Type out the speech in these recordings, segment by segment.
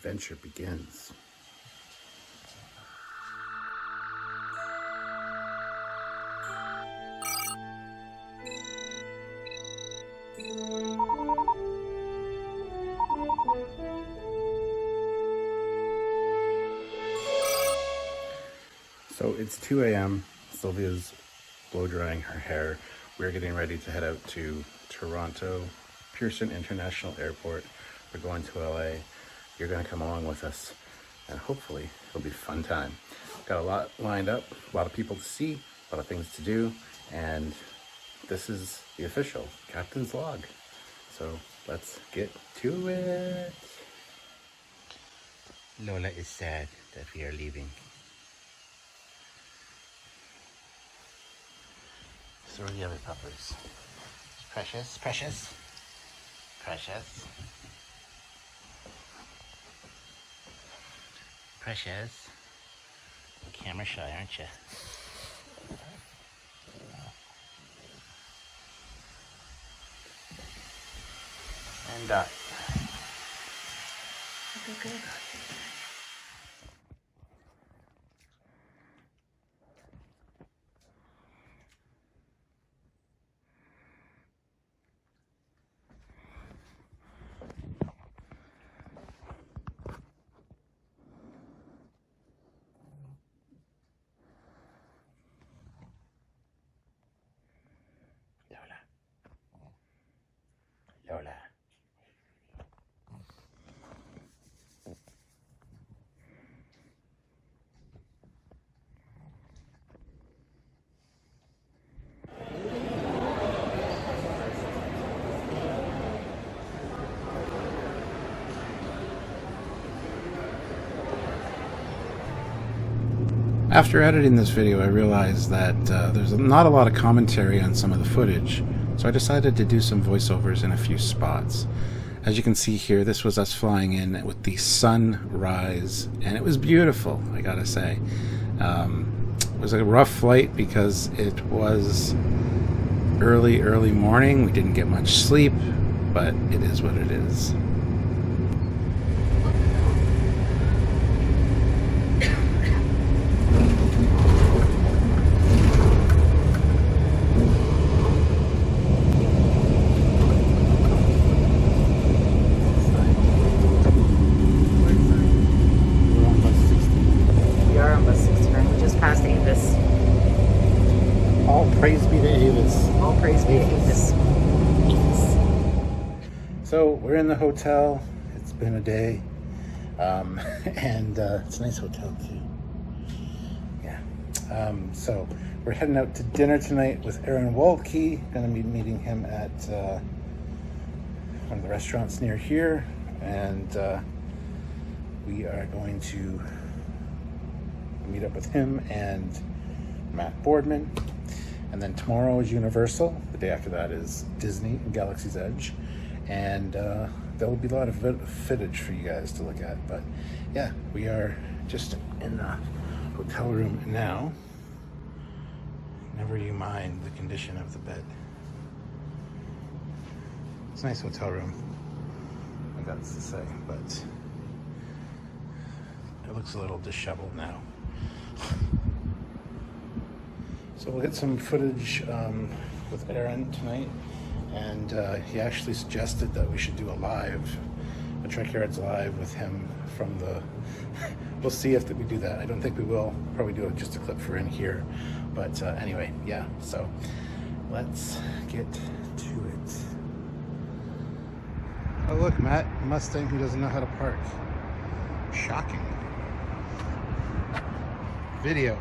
adventure begins. So it's 2 a.m. Sylvia's blow drying her hair. We're getting ready to head out to Toronto Pearson International Airport. We're going to LA. You're going to come along with us, and hopefully it'll be a fun time. Got a lot lined up, a lot of people to see, a lot of things to do, and this is the official Captain's Log. So let's get to it. Lola is sad that we are leaving. So are the other puppers. Precious, Precious, Precious, Precious. Camera shy, aren't you? And Dot. Okay, good. Lola. After editing this video, I realized that there's not a lot of commentary on some of the footage, so I decided to do some voiceovers in a few spots. As you can see here, this was us flying in with the sunrise, and it was beautiful, I gotta say. It was a rough flight because it was early morning. We didn't get much sleep, but it is what it is. So we're in the hotel. It's been a day, and it's a nice hotel too. Yeah. So we're heading out to dinner tonight with Aaron Waltke. Going to be meeting him at one of the restaurants near here, and we are going to meet up with him and Matt Boardman. And then tomorrow is Universal. The day after that is Disney and Galaxies Edge. And there will be a lot of footage for you guys to look at. But yeah, we are just in the hotel room now. Never you mind the condition of the bed. It's a nice hotel room, I got to say, but it looks a little disheveled now. So we'll get some footage with Aaron tonight, and he actually suggested that we should do a Trekyards live with him from the, we'll see if we do that. I don't think we will, probably do just a clip for in here, but anyway, yeah, so let's get to it. Oh look, Matt, Mustang who doesn't know how to park. Shocking. Video.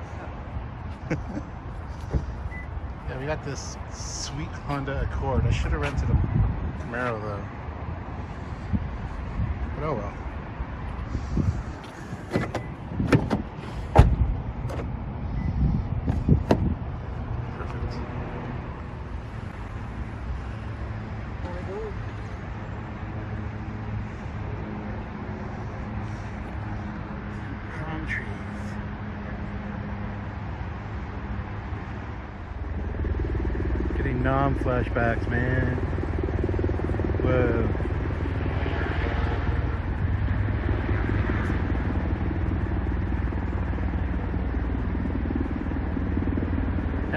Yeah, we got this sweet Honda Accord. I should have rented a Camaro though. But oh well. Perfect. Palm trees. Nom flashbacks, man. Whoa.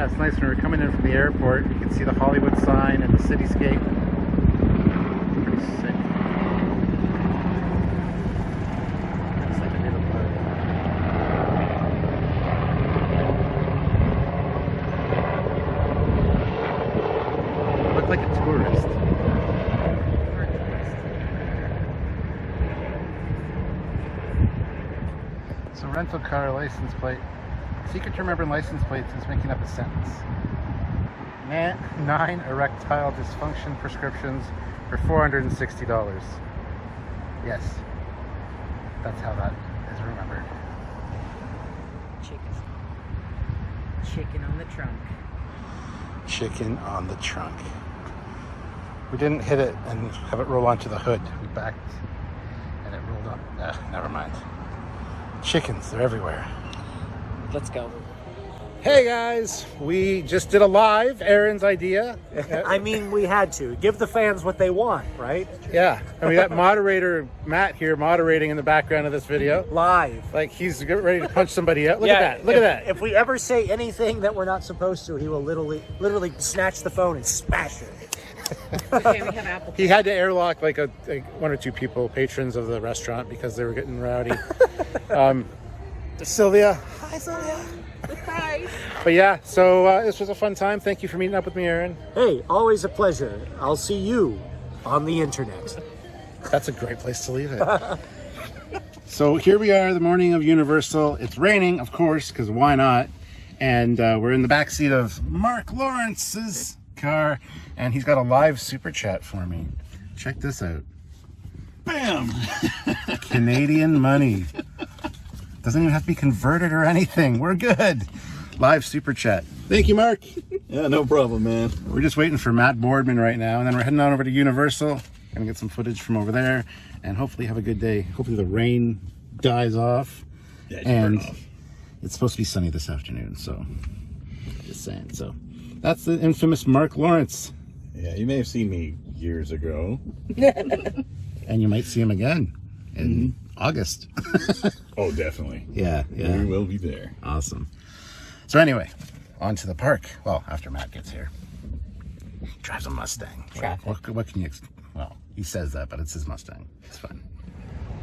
last night when we were coming in from the airport. You can see the Hollywood sign and the cityscape. Pretty sick. Looks like a little park. Look like a tourist. So rental car license plate. Secret to remembering license plates is making up a sentence. 9 erectile dysfunction prescriptions for $460. Yes, that's how that is remembered. Chicken on the trunk. Chicken on the trunk. We didn't hit it and have it roll onto the hood. We backed and it rolled up. Never mind. Chickens, they're everywhere. Let's go. Hey guys, we just did a live, Aaron's idea. I mean, we had to. Give the fans what they want, right? Yeah, and we got moderator Matt here moderating in the background of this video. Live. Like he's getting ready to punch somebody out. Look at that, look at that. If we ever say anything that we're not supposed to, he will literally snatch the phone and smash it. Okay, we have apple. He had to airlock like one or two people, patrons of the restaurant, because they were getting rowdy. Sylvia. Hi, Sylvia. Hi. But yeah, so this was a fun time. Thank you for meeting up with me, Aaron. Hey, always a pleasure. I'll see you on the internet. That's a great place to leave it. So here we are, the morning of Universal. It's raining, of course, because why not? And we're in the back seat of Mark Lawrence's car, and he's got a live super chat for me. Check this out. Bam! Canadian money. Doesn't even have to be converted or anything. We're good. Live super chat. Thank you, Mark. Yeah, no problem, man. We're just waiting for Matt Boardman right now, and then we're heading on over to Universal. Gonna get some footage from over there, and hopefully have a good day. Hopefully the rain dies off, and it's supposed to be sunny this afternoon. So, just saying. So, that's the infamous Mark Lawrence. Yeah, you may have seen me years ago. And you might see him again in August. Oh, definitely. Yeah. We will be there. Awesome. So anyway, on to the park. Well, after Matt gets here. He drives a Mustang. Traffic. What can you well, he says that, but it's his Mustang. It's fine.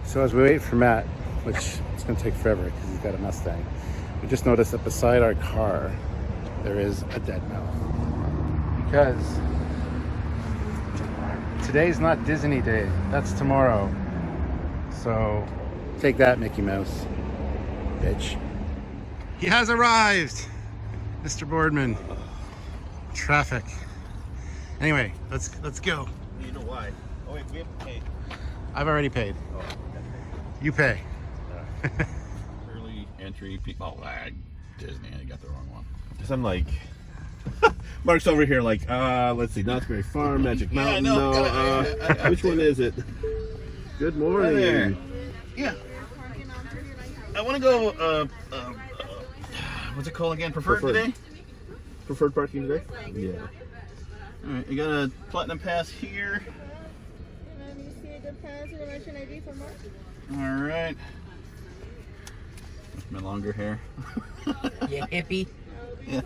So as we wait for Matt, which it's going to take forever because he's got a Mustang, we just noticed that beside our car, there is a dead mouse. Because today's not Disney Day. That's tomorrow. So take that, Mickey Mouse. Bitch. He has arrived, Mr. Boardman. Traffic. Anyway, let's go. You know why? Oh, wait, we have to pay. I've already paid. Oh, okay. You pay. Early entry. Oh, Disney. I got the wrong one. Because I'm like, Mark's over here like, let's see, Knott's Berry Farm, Magic Mountain. Which one is it? Good morning. There. Yeah. I want to go, what's it called again? Preferred today? Preferred parking today? Yeah. Alright, you got a platinum pass here. And you see a good pass with a merchant ID for Mark? Alright. My longer hair. Yeah, hippie. Yeah.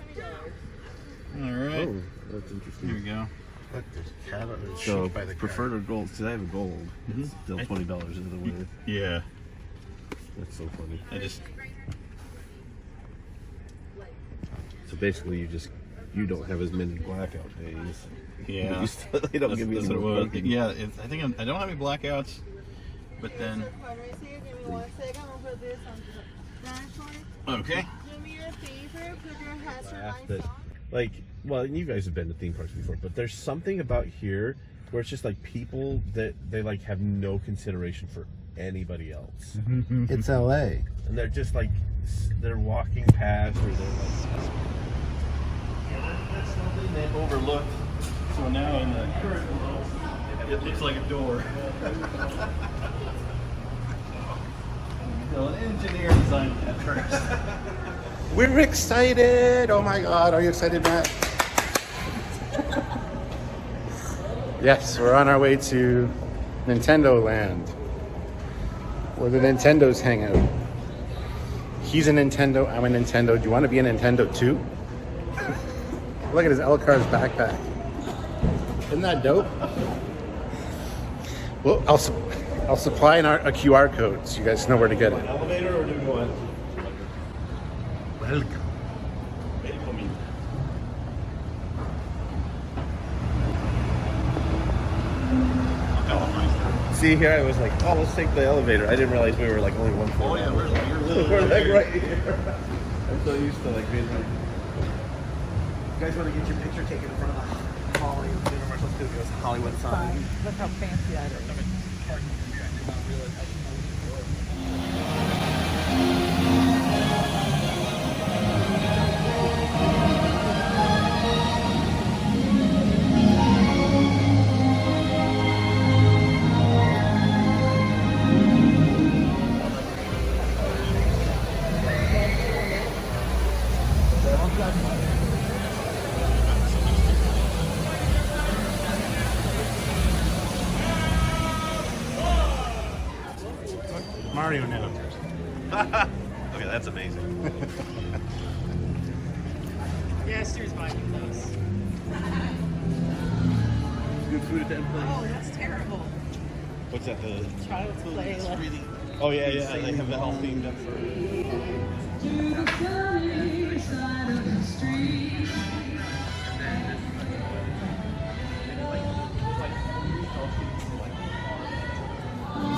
Alright. Oh, that's interesting. Here we go. Look, there's a cat on the So, sheet by the preferred car. or gold? Because I have a gold. It's still $20 into the winner. Yeah. That's so funny. I just, So basically, you don't have as many blackout days. yeah. They don't give you That's any what it was. money. Yeah, I think I don't have any blackouts, but then, Let me see. Give me 1 second. I'll put this on the dashboard. okay. Do me a favor. Put your hazard Laugh lights that- on. Like, well, you guys have been to theme parks before, but there's something about here where it's just like people that they like have no consideration for anybody else, It's LA. and they're just like they're walking past or they're like. That's something they overlooked. So now in the current world, it looks like a door. So an engineer designed that first. We're excited! Oh my god, are you excited, Matt? Yes, we're on our way to Nintendo Land, where the Nintendos hang out. He's a Nintendo, I'm a Nintendo. Do you want to be a Nintendo too? Look at his Elcar's backpack. Isn't that dope? Well, I'll supply a QR code so you guys know where to get it. Elevator or do we want? Welcome. See here, I was like, oh, let's take the elevator. I didn't realize we were like only one floor. Oh yeah, we're like right here. I'm so used to like being like. You guys want to get your picture taken in front of the Hollywood Universal Studios Hollywood sign? Look how fancy that is. Mario now. Okay, that's amazing. Yeah, Stu's buying those. Good food at that place. Oh, that's terrible. What's that? The Child's play. Like, oh yeah, yeah. They have that all themed up for.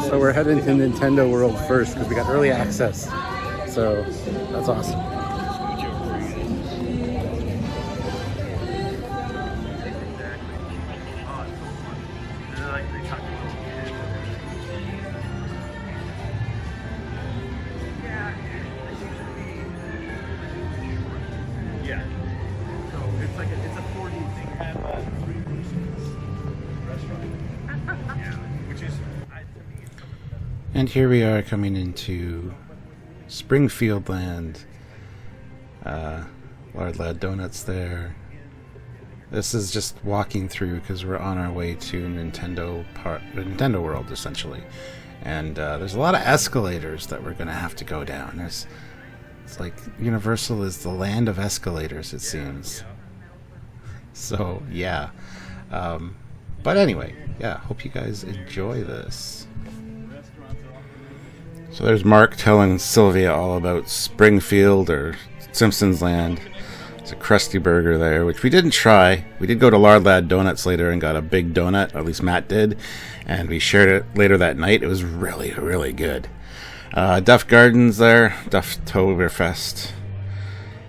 So we're heading to Nintendo World first because we got early access. So that's awesome. Yeah. So it's like it's a 4D thing. Have 3 persons restaurant. Yeah, which is. And here we are coming into Springfield Land. Lard Lad Donuts there. This is just walking through because we're on our way to Nintendo World, essentially. And there's a lot of escalators that we're going to have to go down. It's like Universal is the land of escalators, it seems. So, yeah. But anyway, yeah, hope you guys enjoy this. So there's Mark telling Sylvia all about Springfield or Simpsons Land. It's a Krusty Burger there, which we didn't try. We did go to Lard Lad Donuts later and got a big donut, or at least Matt did, and we shared it later that night. It was really, really good. Duff Gardens there, Dufftoberfest.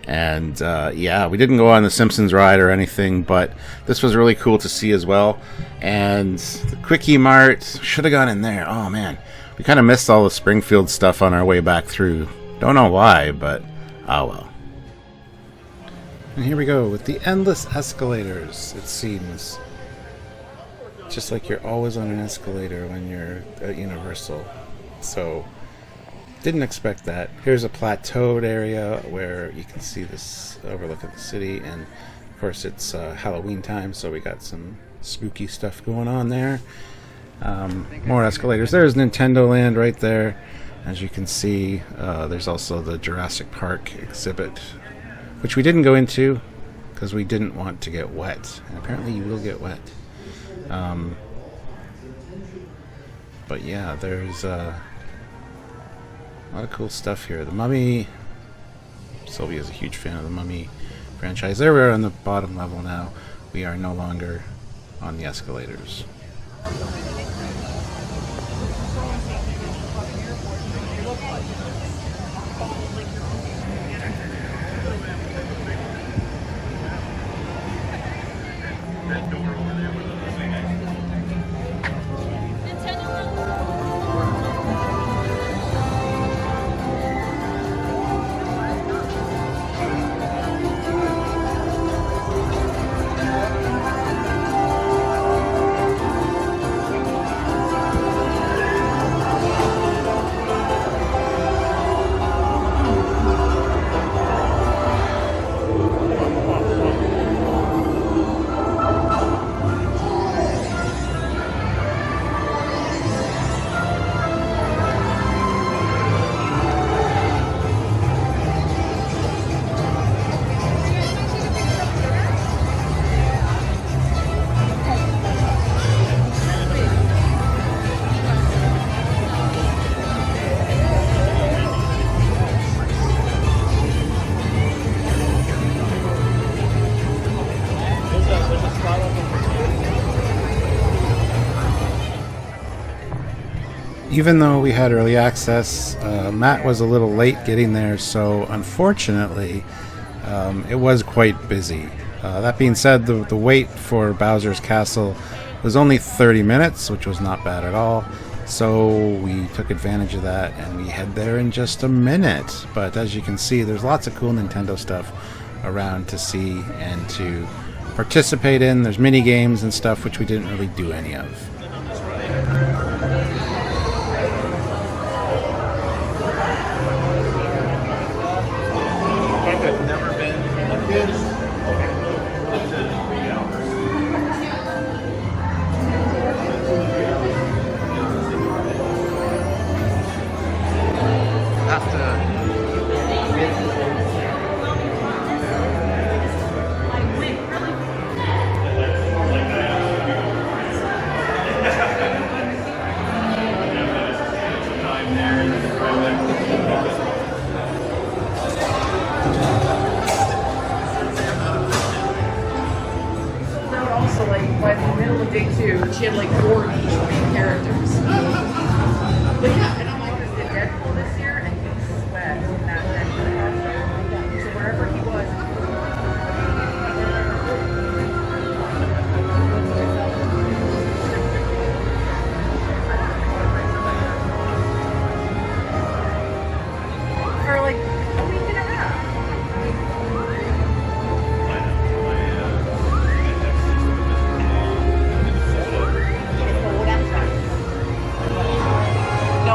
And yeah, we didn't go on the Simpsons ride or anything, but this was really cool to see as well. And the Quickie Mart, should have gone in there. Oh man, we kind of missed all the Springfield stuff on our way back through. Don't know why, but oh well. And here we go with the endless escalators, it seems. Just like you're always on an escalator when you're at Universal. So, didn't expect that. Here's a plateaued area where you can see this overlook of the city. And, of course, it's Halloween time, so we got some spooky stuff going on there. More escalators. There's Nintendo Land right there. As you can see, there's also the Jurassic Park exhibit, which we didn't go into because we didn't want to get wet. And apparently you will get wet. But yeah, there's a lot of cool stuff here. The Mummy. Sylvia's a huge fan of the Mummy franchise. There we are on the bottom level now. We are no longer on the escalators. even though we had early access, Matt was a little late getting there, so unfortunately, it was quite busy. That being said, the wait for Bowser's Castle was only 30 minutes, which was not bad at all. So we took advantage of that and we head there in just a minute. But as you can see, there's lots of cool Nintendo stuff around to see and to participate in. There's mini games and stuff which we didn't really do any of. By the middle of day 2, she had like 4 main characters. But yeah, and I'm like, did Deadpool this year, and he sweat in that Deadpool costume. So wherever he was. For like a week and a half.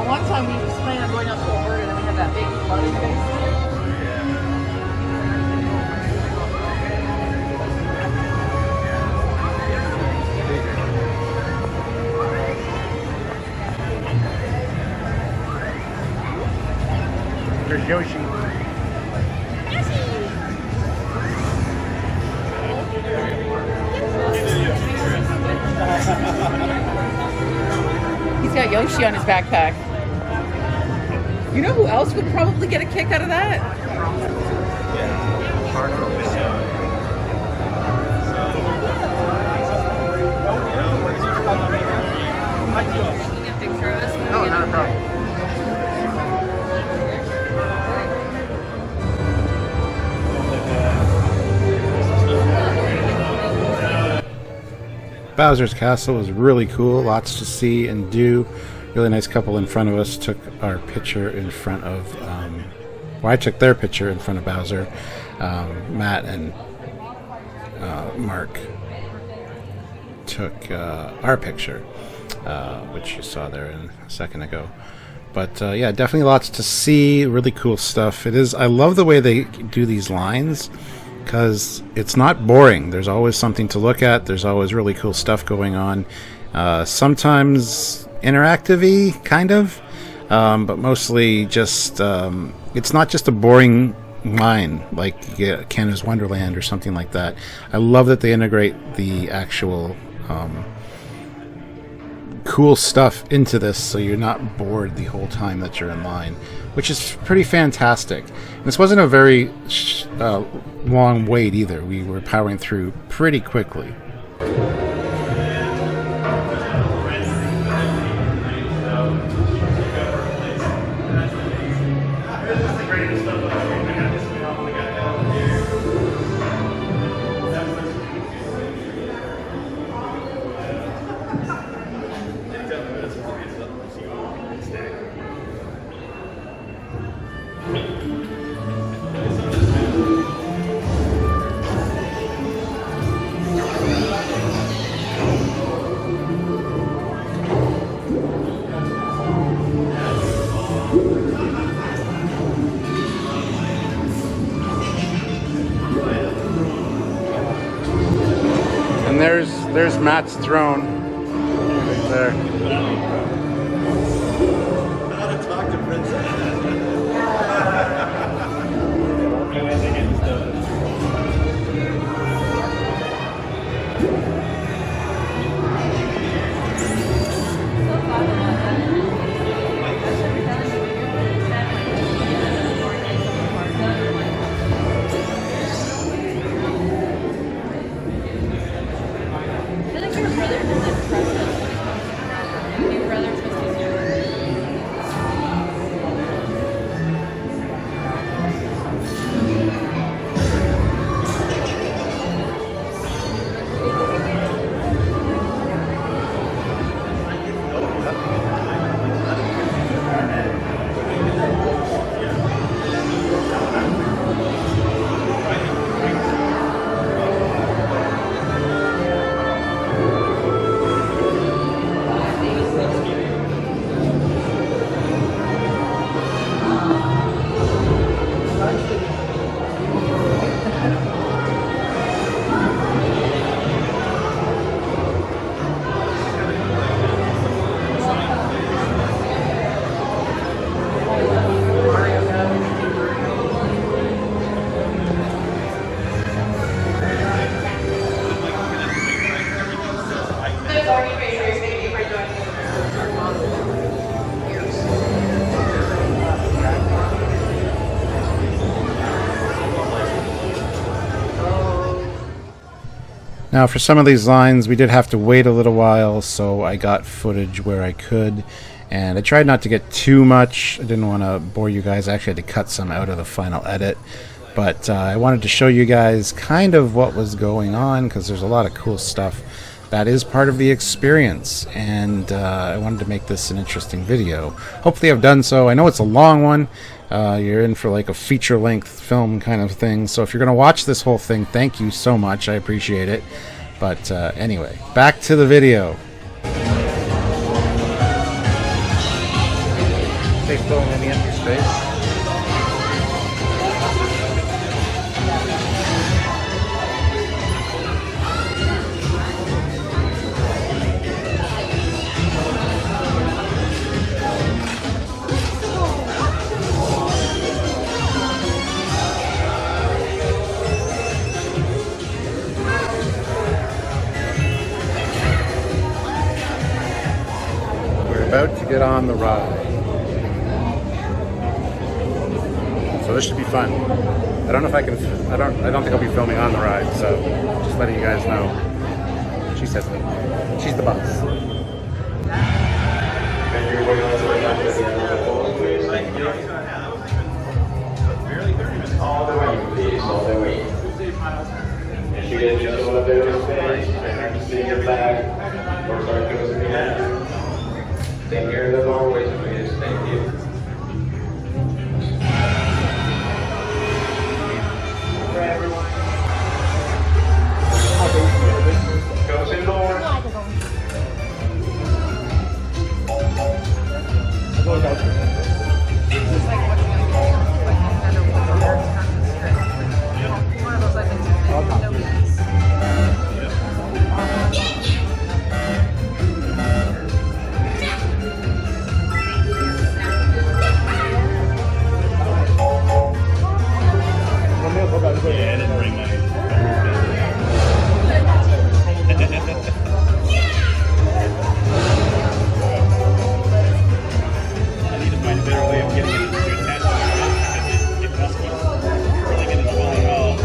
One time we was planning on going out to Alberta and then we had that big flooding face. There's Yoshi. He's got Yoshi on his backpack. You know who else would probably get a kick out of that? No, not a problem. Bowser's Castle was really cool, lots to see and do. Really nice couple in front of us took our picture in front of, well, I took their picture in front of Bowser. Matt and Mark took our picture, which you saw there a second ago. But yeah, definitely lots to see, really cool stuff. It is. I love the way they do these lines, because it's not boring. There's always something to look at. There's always really cool stuff going on. Sometimes interactive-y, kind of, but mostly just, it's not just a boring line like Canada's Wonderland or something like that. I love that they integrate the actual cool stuff into this so you're not bored the whole time that you're in line, which is pretty fantastic. And this wasn't a very long wait either. We were powering through pretty quickly. And there's Matt's throne right there. How to talk to Princess. Your brother Now, for some of these lines, we did have to wait a little while, so I got footage where I could. And I tried not to get too much. I didn't want to bore you guys. I actually had to cut some out of the final edit. But I wanted to show you guys kind of what was going on, because there's a lot of cool stuff that is part of the experience. And I wanted to make this an interesting video. Hopefully I've done so. I know it's a long one. You're in for like a feature-length film kind of thing. So if you're going to watch this whole thing, thank you so much. I appreciate it. But anyway, back to the video. Stay still in the empty space. About to get on the ride. So this should be fun. I don't know if I can, I don't think I'll be filming on the ride, so just letting you guys know. She says that. She's the boss. All the way, please, all the way. If you get just a bit of space, and I'm seeing your back, or start closing your hand. Take care of the doorways, please. Thank you. For everyone. Closing doors. One of those, I think, Yeah, I didn't bring my. I need to find a better way of getting it to attach to it because it must be curling and it's falling off.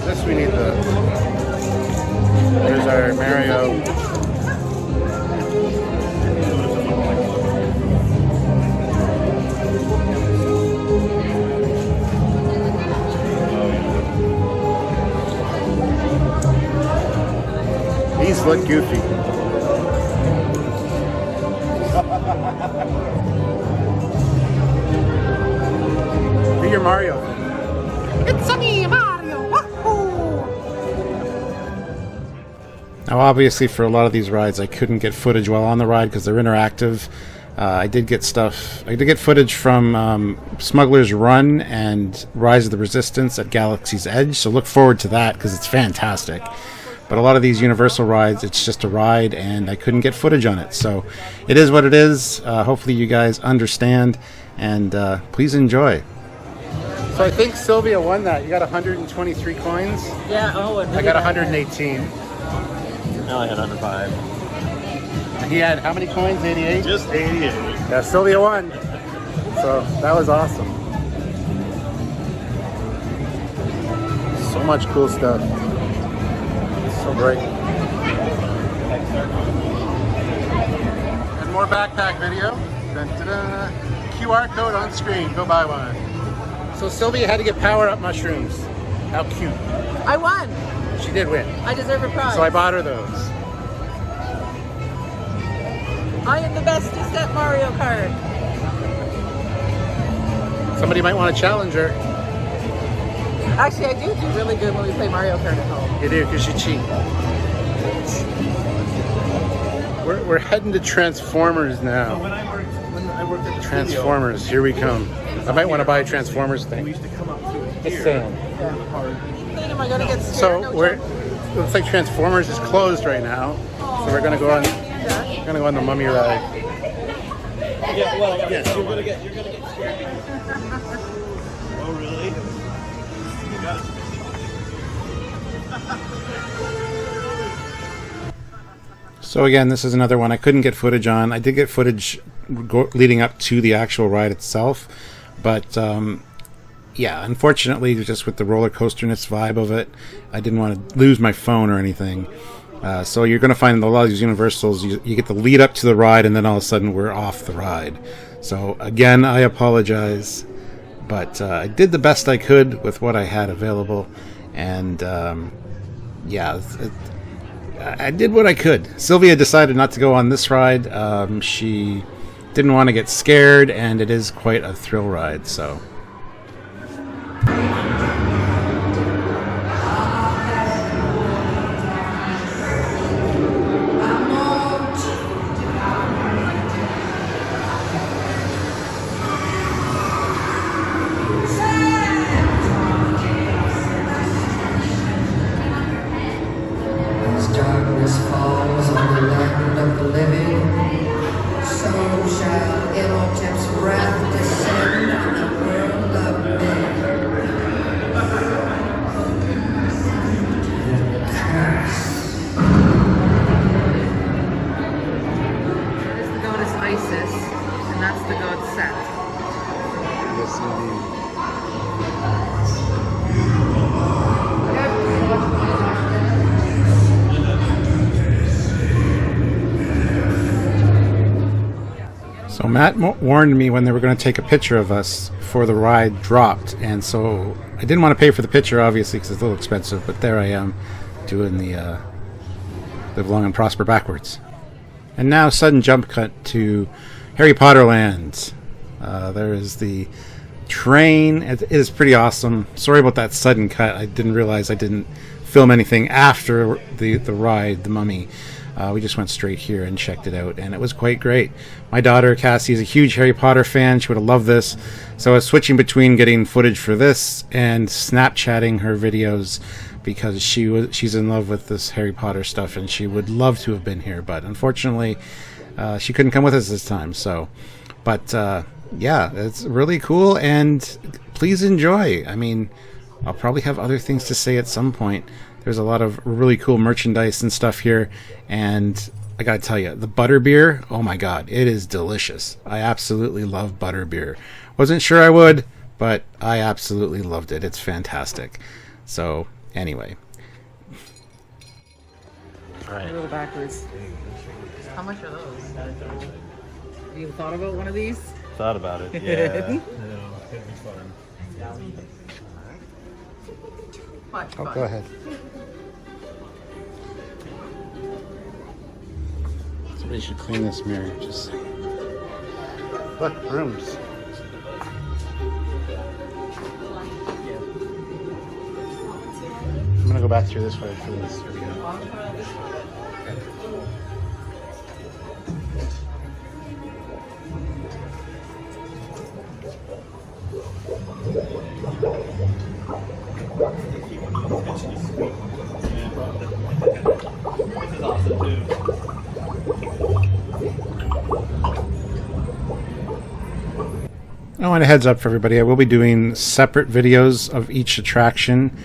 This we need the. There's our Mario. These look goofy. Do your Mario. It's me, Mario. Wahoo! Now, obviously, for a lot of these rides, I couldn't get footage while on the ride because they're interactive. I did get footage from Smugglers Run and Rise of the Resistance at Galaxies Edge, so look forward to that because it's fantastic. But a lot of these Universal rides, it's just a ride, and I couldn't get footage on it. So it is what it is. Hopefully you guys understand, and please enjoy. So I think Silvia won that. You got 123 coins. Yeah, oh, I got 118. Now I had 105. And he had how many coins? 88? Just 88. Yeah, Silvia won. So that was awesome. So much cool stuff. So great. And more backpack video. Dun, dun, dun. QR code on screen. Go buy one. So Silvia had to get power-up mushrooms. How cute. I won. She did win. I deserve a prize. So I bought her those. I am the bestest at Mario Kart. Somebody might want to challenge her. Actually, I do really good when we play Mario Kart at home. You do, because you cheat. We're heading to Transformers now. When I worked at the Transformers, here we come. I might want to buy a Transformers we thing. used to come up to it It's here. Sam. Am I gonna get scared? So No we're. joke. Looks like Transformers is closed right now. So we're gonna go on. We're gonna go on the Mummy ride. Yeah, well, yes, you're gonna get scared. Oh, really? You got it. So again, this is another one I couldn't get footage on. I did get footage leading up to the actual ride itself, but yeah, unfortunately, just with the roller coasterness vibe of it, I didn't want to lose my phone or anything. So you're going to find in a lot of these Universals, you get the lead up to the ride, and then all of a sudden we're off the ride. So again, I apologize, but I did the best I could with what I had available, and yeah, I did what I could. Sylvia decided not to go on this ride. She didn't want to get scared, and it is quite a thrill ride, so... So Matt warned me when they were going to take a picture of us before the ride dropped, and so I didn't want to pay for the picture, obviously, because it's a little expensive, but there I am doing the Live Long and Prosper backwards. And now sudden jump cut to Harry Potter Land. There is the train. It is pretty awesome. Sorry about that sudden cut. I didn't realize I didn't film anything after the ride, the Mummy. We just went straight here and checked it out, and it was quite great. My daughter, Cassie, is a huge Harry Potter fan. She would have loved this. So I was switching between getting footage for this and Snapchatting her videos because she's in love with this Harry Potter stuff, and she would love to have been here. But unfortunately, she couldn't come with us this time. So, but yeah, it's really cool, and please enjoy. I mean, I'll probably have other things to say at some point. There's a lot of really cool merchandise and stuff here, and I gotta tell you, the butterbeer, oh my god, it is delicious. I absolutely love butterbeer. Wasn't sure I would, but I absolutely loved it. It's fantastic. So, anyway. Alright. Go backwards. How much are those? Have you thought about one of these? Thought about it, yeah. It'd be fun. Much fun. Go ahead. Somebody should clean this mirror. Just look, rooms. I'm gonna go back through this way for this video. This is awesome too. Oh, and a heads up for everybody, I will be doing separate videos of each attraction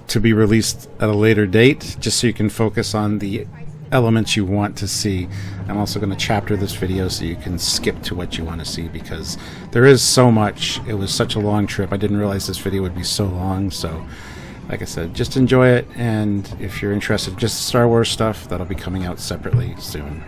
to be released at a later date, just so you can focus on the elements you want to see. I'm also going to chapter this video so you can skip to what you want to see, because there is so much. It was such a long trip. I didn't realize this video would be so long, so like I said, just enjoy it, and if you're interested in just Star Wars stuff, that'll be coming out separately soon.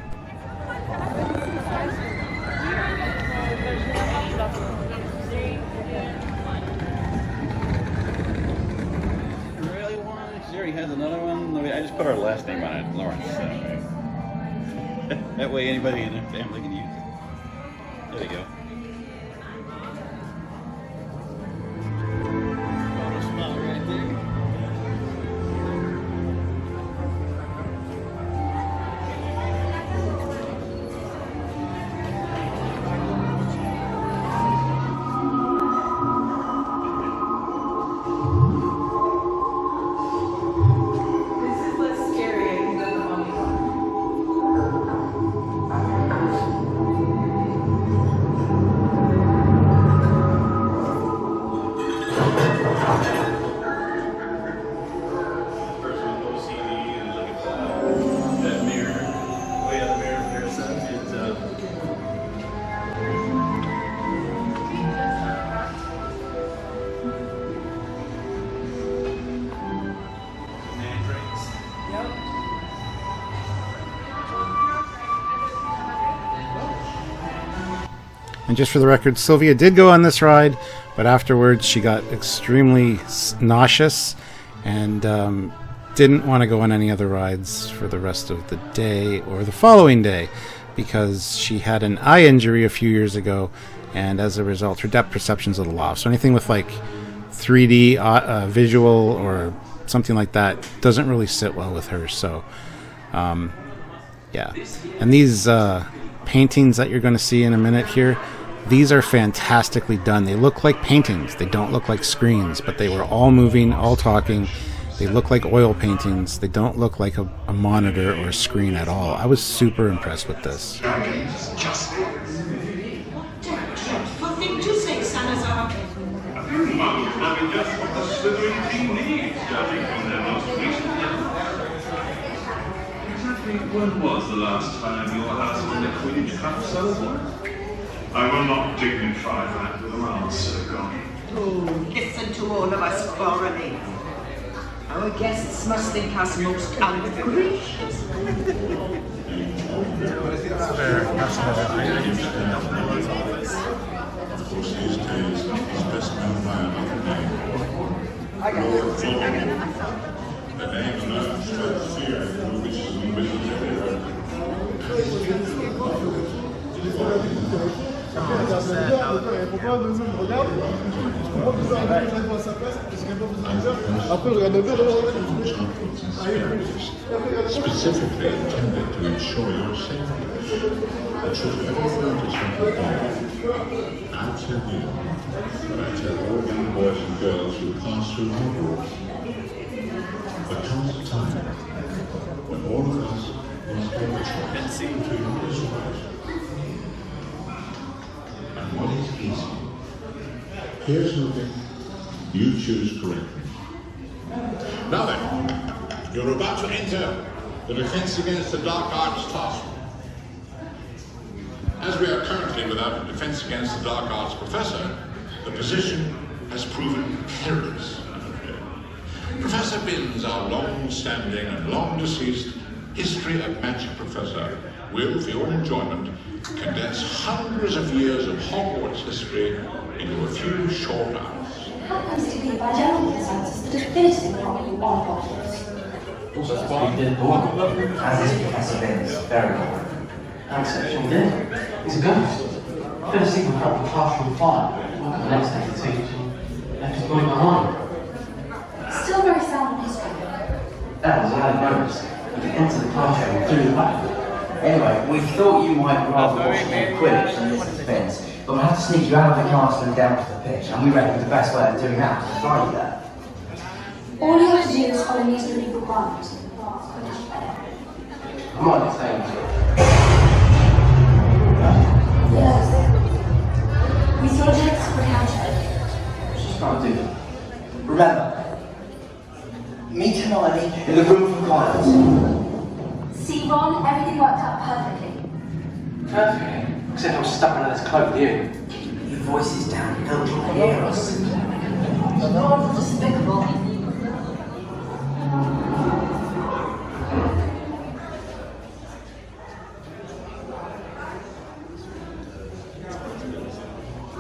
Has another one. I just put our last name on it, Lawrence. So. That way anybody in their family can use it. There you go. Photo spot right there. And just for the record, Silvia did go on this ride, but afterwards she got extremely nauseous and didn't want to go on any other rides for the rest of the day or the following day because she had an eye injury a few years ago, and as a result her depth perception's a little off. So anything with like 3D visual or something like that doesn't really sit well with her. So yeah. And these paintings that you're going to see in a minute here, these are fantastically done. They look like paintings. They don't look like screens, but they were all moving, all talking. They look like oil paintings. They don't look like a monitor or a screen at all. I was super impressed with this. When was the last time your husband a Quidditch cup celebrant? I will not dignify that with an answer, Gone. Oh, listen to all of us quarreling. Our guests must think us most ungracious. Of course, these days, he's best known by another name. Lord Foley. The name alone strikes fear into the wishes and wishes everywhere. Specifically intended to ensure your safety. But should you ever notice something wrong, I'll tell you. But I tell all young boys and girls who pass through Hogwarts. There comes a time when all of us must make a choice between what is right and what is easy. Here's hoping you choose correctly. Now then, you're about to enter the Defense Against the Dark Arts classroom. As we are currently without a Defense Against the Dark Arts professor, the position has proven perilous. Professor Binns, our long-standing and long-deceased history of magic professor, will, for your enjoyment, condense hundreds of years of Hogwarts history into a few short hours. Happens to be, by general consensus, the definitive property of Hogwarts. Also, that's why he did the one. As is Professor Binns, very good. How exceptional did. He's a ghost. First thing we dropped the classroom fire. Woke up the next day to teach and left his body behind. Still very sound in history. That was added bonus. You could enter the classroom through the back. Anyway, we thought you might rather watch more Quidditch than listen to Binns, but we'll have to sneak you out of the classroom and down to the pitch, and we reckon the best way of doing that is to fly you there. All you have to do is follow me to the legal requirements. I might be saying to you. Yes. We saw Jake's for counter. What's she trying to do? Remember, meet Hermione in the room for clients. See, Ron, everything worked out perfectly. Perfectly? Except I was stuck under this cloak with you. Your voice is down, you don't want to hear us. Ron was despicable.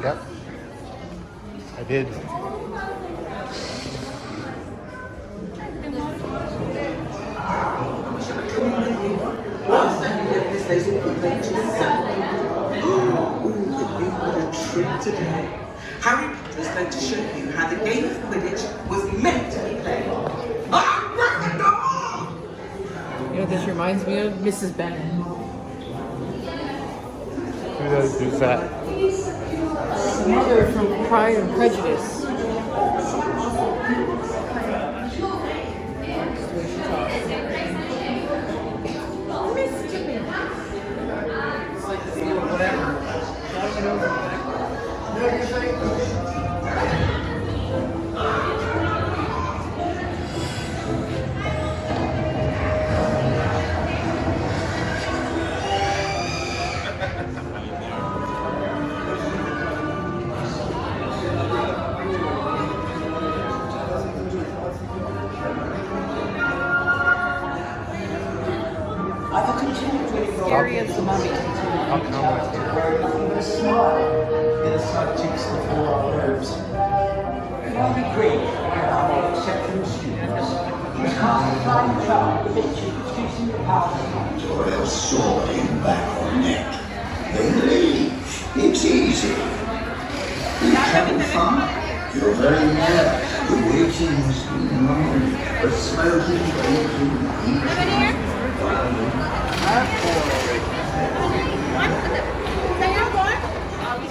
Yep, I did. Today, Harry Potter's going to show you how the game of Quidditch was meant to be played. You know what this reminds me of? Mrs. Bennet. Who's that? Mother from Pride and Prejudice. Scary as the Mummy. Smart. sidekicks to pull our nerves. Can I be green and our more exceptional students? Who's casting flying trouble with it, reducing the power of Well, sword him back on neck. Then leave. It's easy. You having fun? You're very nervous. The waiting has been long. The smoking, drinking,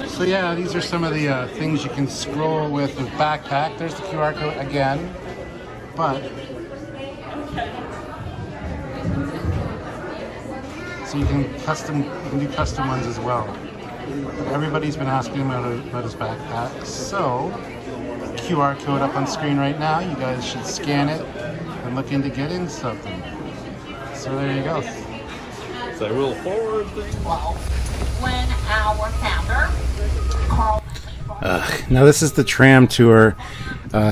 So yeah, these are some of the things you can scroll with backpack. There's the QR code again, but so you can do custom ones as well. Everybody's been asking about his backpack, so QR code up on screen right now. You guys should scan it and look into getting something. So there you go. Is that a real forward thing? Well, when our founder, Carl. Now this is the tram tour.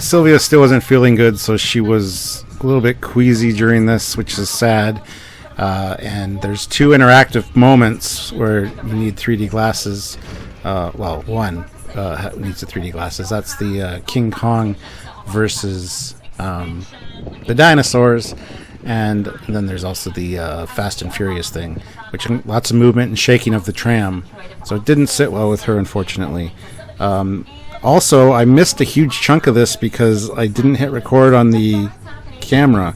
Sylvia still wasn't feeling good, so she was a little bit queasy during this, which is sad. And there's two interactive moments where you need 3D glasses. Well, one needs the 3D glasses. That's the King Kong versus the dinosaurs. And then there's also the Fast and Furious thing, which lots of movement and shaking of the tram. So it didn't sit well with her, unfortunately. Also, I missed a huge chunk of this because I didn't hit record on the camera.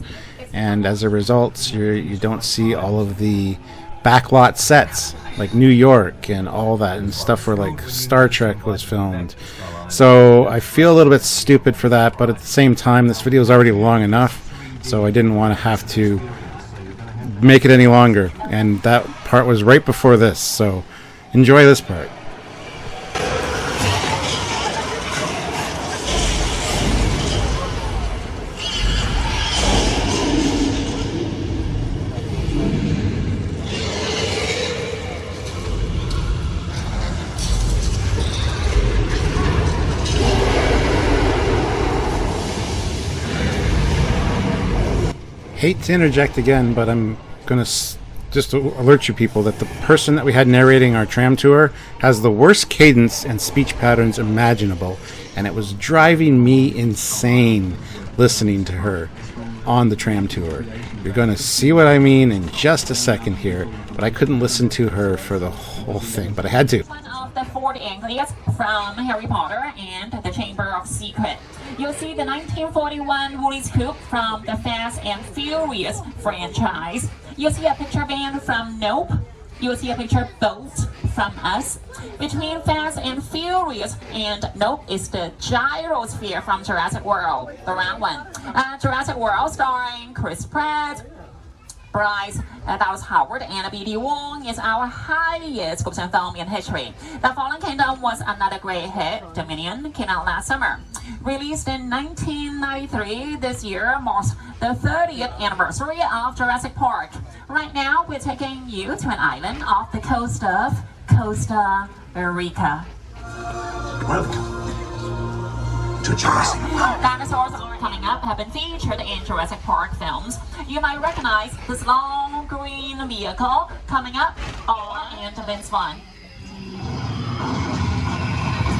And as a result, you don't see all of the backlot sets, like New York and all that, and stuff where like Star Trek was filmed. So I feel a little bit stupid for that, but at the same time, this video is already long enough, so I didn't want to have to make it any longer. And that part was right before this, so enjoy this part. Hate to interject again, but I'm going to just alert you people that the person that we had narrating our tram tour has the worst cadence and speech patterns imaginable, and it was driving me insane listening to her on the tram tour. You're going to see what I mean in just a second here, but I couldn't listen to her for the whole thing, but I had to. One of the 4 Anglias from Harry Potter and the Chamber of Secret. You'll see the 1941 Woolly's Coupe from the Fast and Furious franchise. You'll see a picture van from Nope. You'll see a picture boat from Us. Between Fast and Furious and Nope is the gyrosphere from Jurassic World, the round one. Jurassic World starring Chris Pratt, Bryce Dallas Howard, and B.D. Wong is our highest grossing film in history. The Fallen Kingdom was another great hit. Dominion came out last summer. Released in 1993, this year marks the 30th anniversary of Jurassic Park. Right now, we're taking you to an island off the coast of Costa Rica. Welcome to Jurassic Park. Dinosaurs are coming up have been featured in Jurassic Park films. You might recognize this long green vehicle coming up in Vince Vaughn.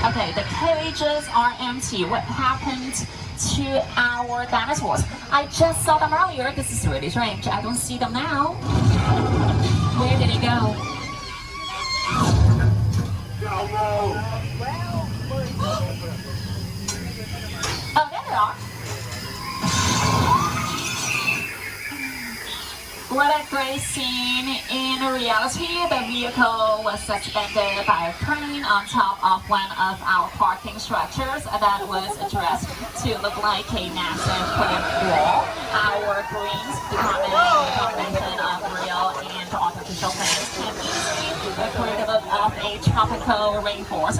Okay, the cages are empty. What happened to our dinosaurs? I just saw them earlier. This is really strange. I don't see them now. Where did he go? Oh, there they are. What a great scene. In reality, the vehicle was suspended by a crane on top of one of our parking structures that was addressed to look like a massive cliff wall. Our greens determine the combination of real and artificial things can easily create a look of a tropical rainforest.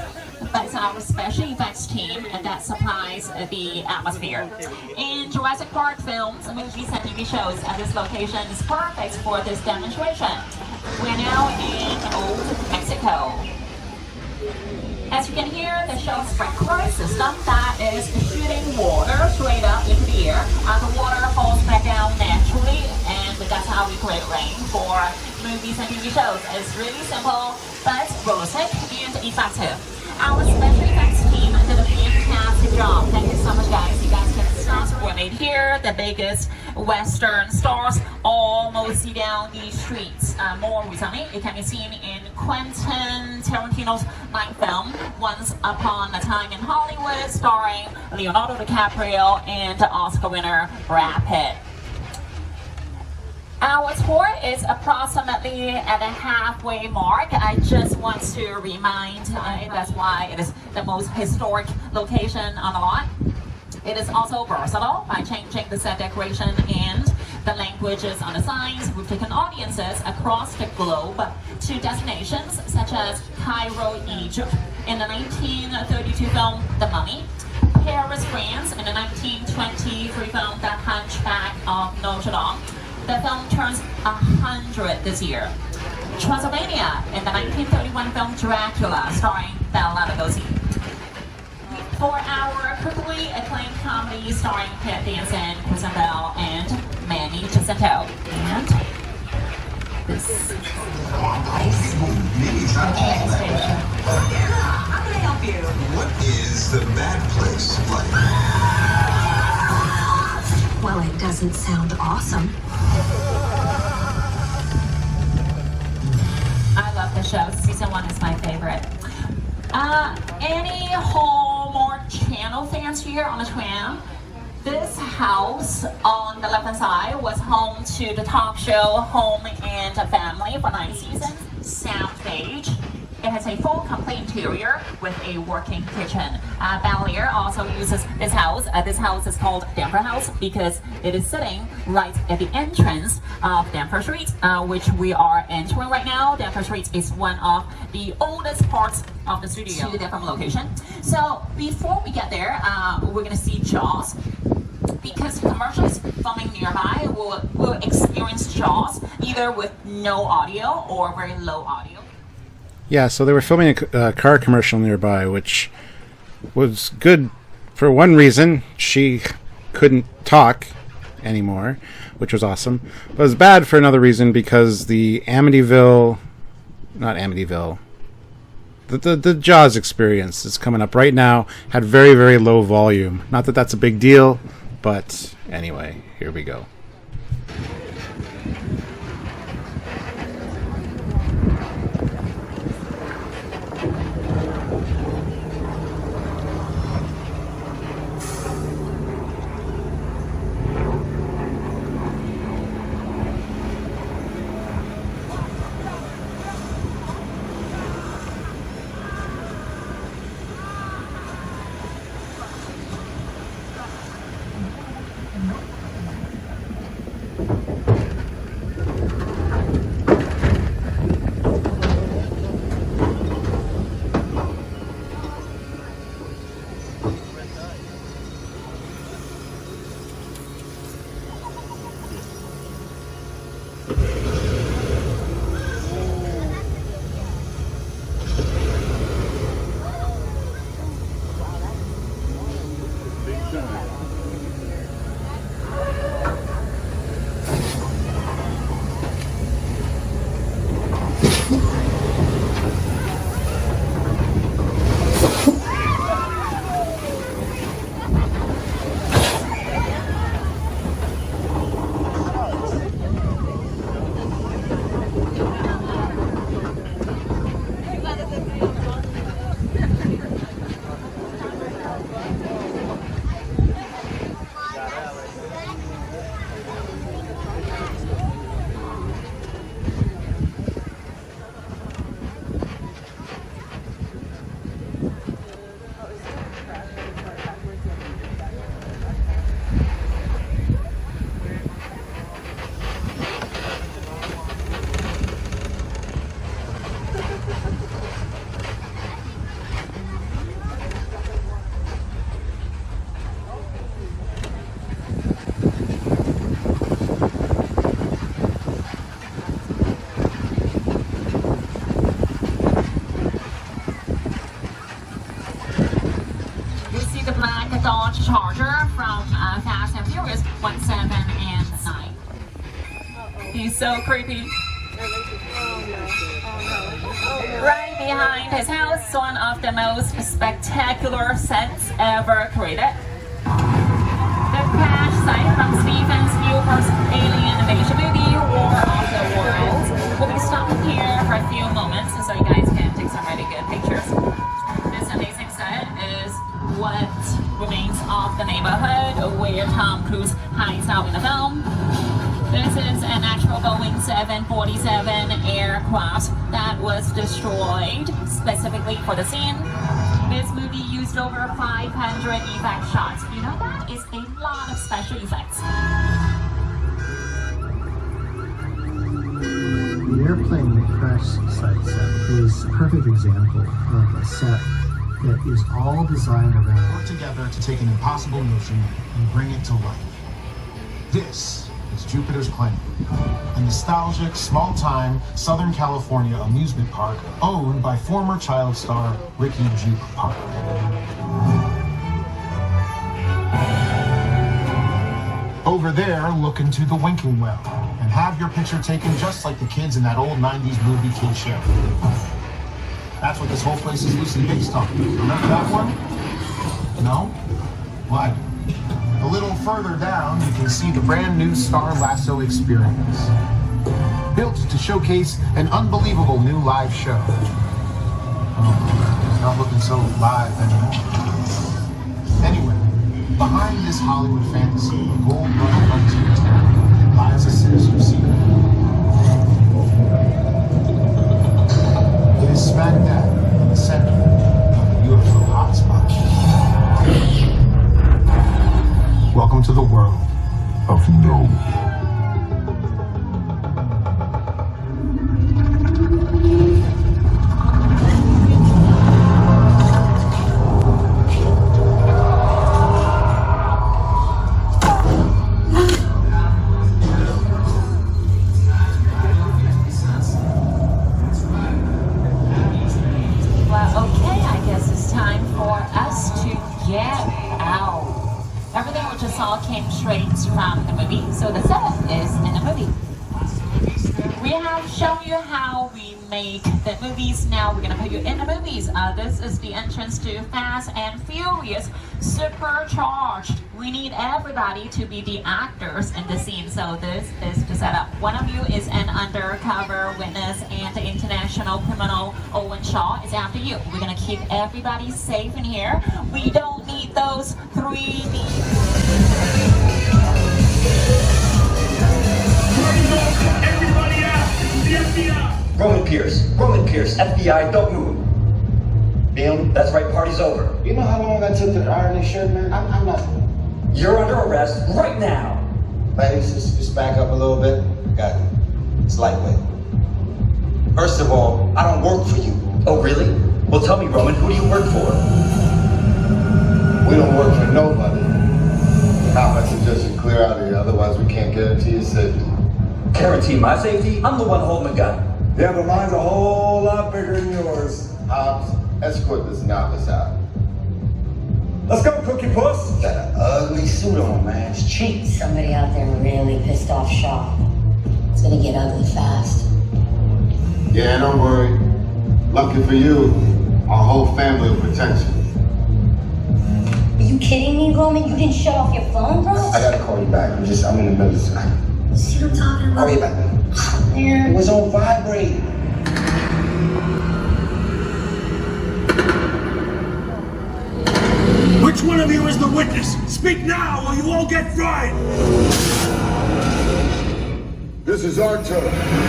But it's our special effects team that supplies the atmosphere. In Jurassic Park films, movies, and TV shows, this location is perfect for this demonstration. We're now in Old Mexico. As you can hear, the show's sprinkler system that is shooting water straight up into the air. The water falls back down naturally, and that's how we create rain for movies and TV shows. It's really simple, but realistic and effective. Our job. Thank you so much, guys. You guys can stars were made here. The biggest Western stars almost see down these streets. More recently, it can be seen in Quentin Tarantino's ninth film, Once Upon a Time in Hollywood, starring Leonardo DiCaprio and Oscar winner Brad Pitt. Our tour is approximately at the halfway mark. I just want to remind that's why it is the most historic location on the lot. It is also versatile by changing the set decoration and the languages on the signs. We've taken audiences across the globe to destinations such as Cairo, Egypt, in the 1932 film The Mummy, Paris, France, in the 1923 film The Hunchback of Notre Dame. The film turns 100 this year. Transylvania in the 1931 film Dracula, starring Bela Lugosi. For our critically acclaimed comedy starring Ted Danson, Kristen Bell, and Manny Jacinto. And this Maybe it's not all that. How can I help you? What is the bad place like? Well, it doesn't sound awesome. I love the show. Season 1 is my favorite. Any Hallmark Channel fans here on the Tram? This house on the left-hand side was home to the talk show Home and Family for 9 seasons. Soundstage. It has a full complete interior with a working kitchen. Ballier also uses this house. This house is called Denver House because it is sitting right at the entrance of Denver Street, which we are entering right now. Denver Street is one of the oldest parts of the studio to the Denver location. So before we get there, we're gonna see Jaws. Because commercials filming nearby will experience Jaws either with no audio or very low audio. Yeah, so they were filming a car commercial nearby, which was good for one reason. She couldn't talk anymore, which was awesome. But it was bad for another reason because the the Jaws experience is coming up right now, had very, very low volume. Not that that's a big deal, but anyway, here we go. Charger from Fast and Furious 1, 7, and 9. He's so creepy. Right behind his house, one of the most spectacular sets ever created. The crash site from Steven Spielberg's alien invasion movie, War of the Worlds. We'll be stopping here for a few moments so you guys can take some really good pictures. This amazing set is what remains of the neighborhood where Tom Cruise hides out in the film. This is an actual Boeing 747 aircraft that was destroyed specifically for the scene. This movie used over 500 effect shots. You know, that is a lot of special effects. The airplane crash site set is a perfect example of a set that is all designed around work together to take an impossible notion and bring it to life. This is Jupiter's Claim, a nostalgic, small-time Southern California amusement park owned by former child star Ricky Juke Park. Over there, look into the winking well and have your picture taken just like the kids in that old 90s movie Kid Show. That's what this whole place is loosely based on. Remember that one? No? Why? A little further down, you can see the brand new Star Lasso experience. Built to showcase an unbelievable new live show. Oh, it's not looking so live anymore. Anyway, behind this Hollywood fantasy, a gold-run frontier town, lies a sinister secret. It is smack dab in the center of the UFO hotspot. Welcome to the world of no. Well, okay, I guess it's time for us to get out. Everything we just saw came straight from the movie, so the setup is in the movie. We have shown you how we make the movies. Now we're gonna put you in the movies. This is the entrance to Fast and Furious Supercharged. We need everybody to be the actors in the scene, so this is the setup. One of you is an undercover witness and the international criminal Owen Shaw is after you. We're gonna keep everybody safe in here. We don't need those 3D. Everybody out! The FBI! Roman Pierce, FBI, don't move. Bill, that's right, party's over. You know how long I took to iron this shirt, man? I'm not... You're under arrest right now. Ladies, just back up a little bit. Got it. It's lightweight. First of all, I don't work for you. Oh, really? Well, tell me, Roman, who do you work for? We don't work for nobody. I suggest you clear out of here, otherwise we can't guarantee your safety. Guarantee my safety? I'm the one holding the gun. Yeah, but mine's a whole lot bigger than yours. Hobbs, escort this novice out. Let's go, Cookie Puss. Got an ugly suit on, man. It's cheap. Somebody out there really pissed off Shaw. It's gonna get ugly fast. Yeah, don't worry. Lucky for you, our whole family will protect you. Are you kidding me, Roman? You didn't shut off your phone, bro? I gotta call you back. I'm in the middle of something. See what I'm talking about? Call you back. Man. It was on vibrate. Which one of you is the witness? Speak now or you all get fried! This is our turn.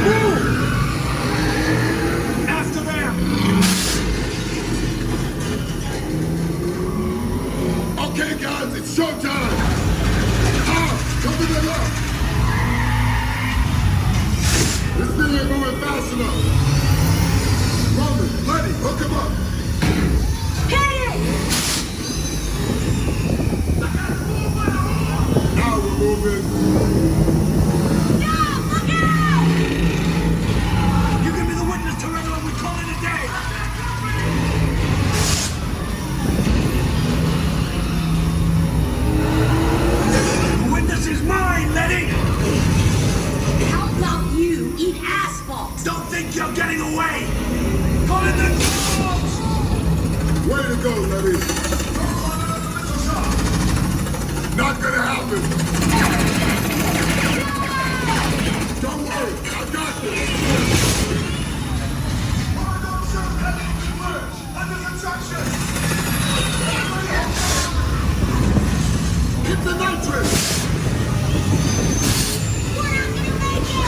Move! After them! Okay, guys, it's showtime. Come to the left. This thing ain't moving fast enough. Roman, Lenny, hook him up. Hit it! Now we're moving. No, look out! You can be the witness to everyone we call it a day. go, baby. Not gonna happen. Don't worry, I got this. Under construction. Hit the nitrous. We're not gonna make it.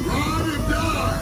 Ride or die.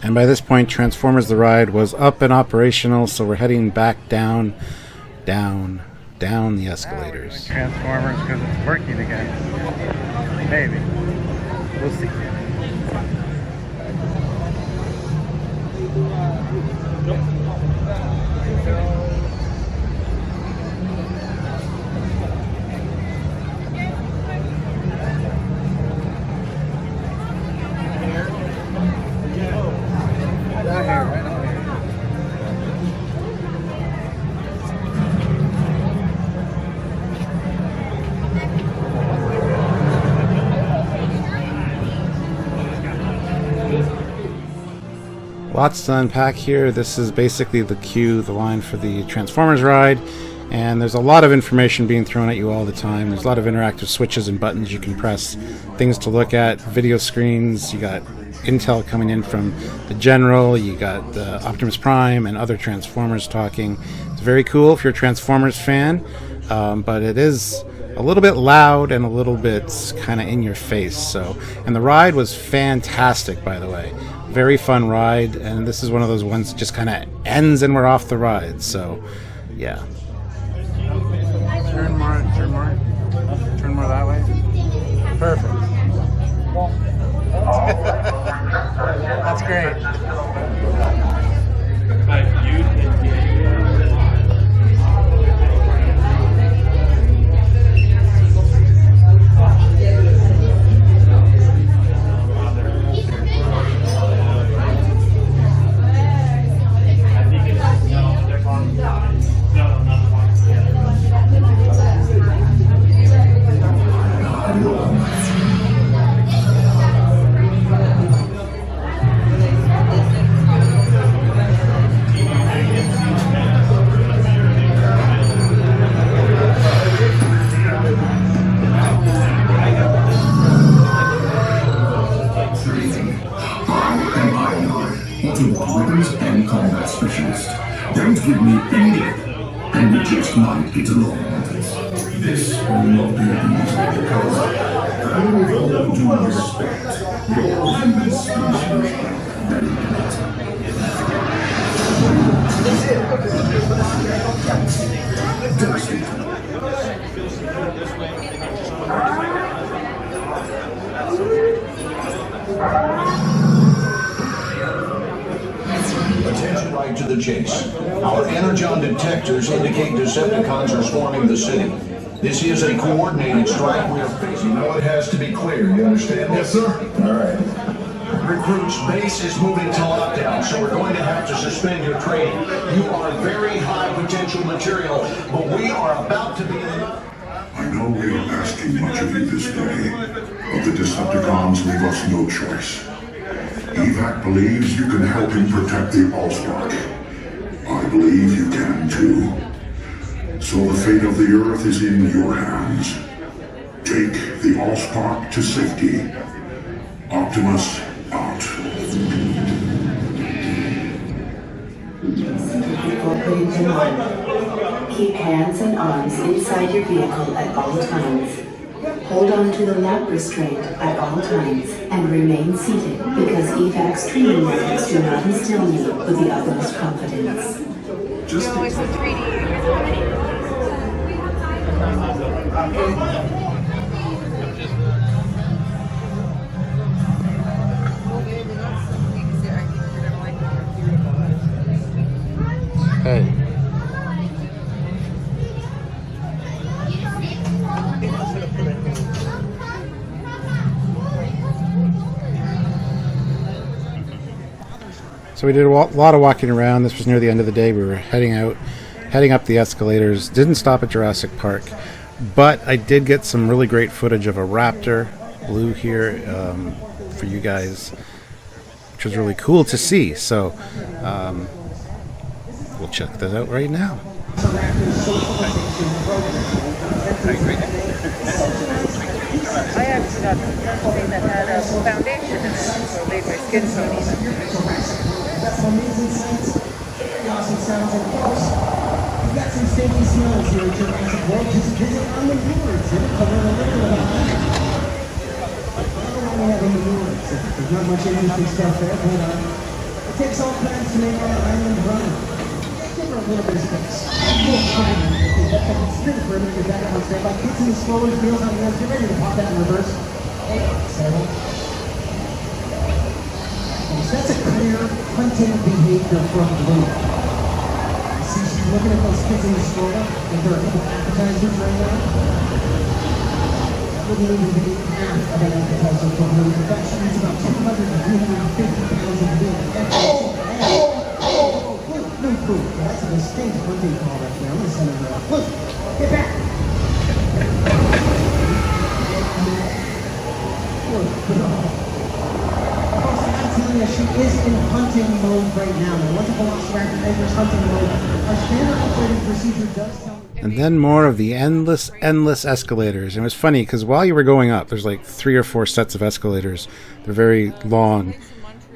And by this point, Transformers the Ride was up and operational, so we're heading back down the escalators. Transformers because it's working again. Maybe. We'll see. Lots to unpack here. This is basically the queue, the line for the Transformers ride, and there's a lot of information being thrown at you all the time. There's a lot of interactive switches and buttons you can press, things to look at, video screens. You got intel coming in from the General, you got the Optimus Prime and other Transformers talking. It's very cool if you're a Transformers fan, but it is a little bit loud and a little bit kind of in your face. So, and the ride was fantastic, by the way. Very fun ride, and this is one of those ones that just kind of ends and we're off the ride. So, yeah. Turn more that way. Perfect. That's great. Don't give me any, and we just might get along. This will not be easy because I with all due respect, your human species very Attention right to the chase. Our energon detectors indicate Decepticons are swarming the city. This is a coordinated strike we are facing. Now it has to be clear, you understand? Yes, sir. All right. Recruits, base is moving to lockdown, so we're going to have to suspend your training. You are very high potential material, but we are about to be in... I know we are asking much of you this day, but the Decepticons leave us no choice. Evac believes you can help him protect the Allspark. I believe you can too. So the fate of the Earth is in your hands. Take the Allspark to safety. Optimus out. Keep hands and arms inside your vehicle at all times. Hold on to the lap restraint at all times and remain seated because EVAC's training methods do not instill you with the utmost confidence. Just always the 3D. Hey. So we did a lot of walking around. This was near the end of the day. We were heading up the escalators. Didn't stop at Jurassic Park, but I did get some really great footage of a raptor, blue here, for you guys, which was really cool to see. So we'll check that out right now. I actually got something that had a foundation in it, so it made my skin so easy. Amazing sights, awesome sounds, and of course, we've got some safety smells here at Jurassic World. Just visit on the manure exhibit, cover a little about that. What do we have on the manure exhibit? There's not much interesting stuff there, but it takes all kinds to make our island run. Give her a little bit of space. Spin for a minute, get back on standby. Kids in the strollers, wheels on wheels, get ready to pop that in reverse. Settle. So that's a clear hunting behavior from Blue. You see, she's looking at those kids in the stroller, and there are a couple appetizers right now. That wouldn't even be half of an appetizer from Blue. In fact, she eats about 200 to 350 pounds of meat. Blue. That's a distinct hunting call right there. I'm going to send her out. Blue, get back! She is in hunting mode right now. Now, once a Velociraptor enters hunting mode, our standard operating procedure does tell me. And then more of the endless escalators. And it was funny because while you were going up, there's like 3 or 4 sets of escalators. They're very long.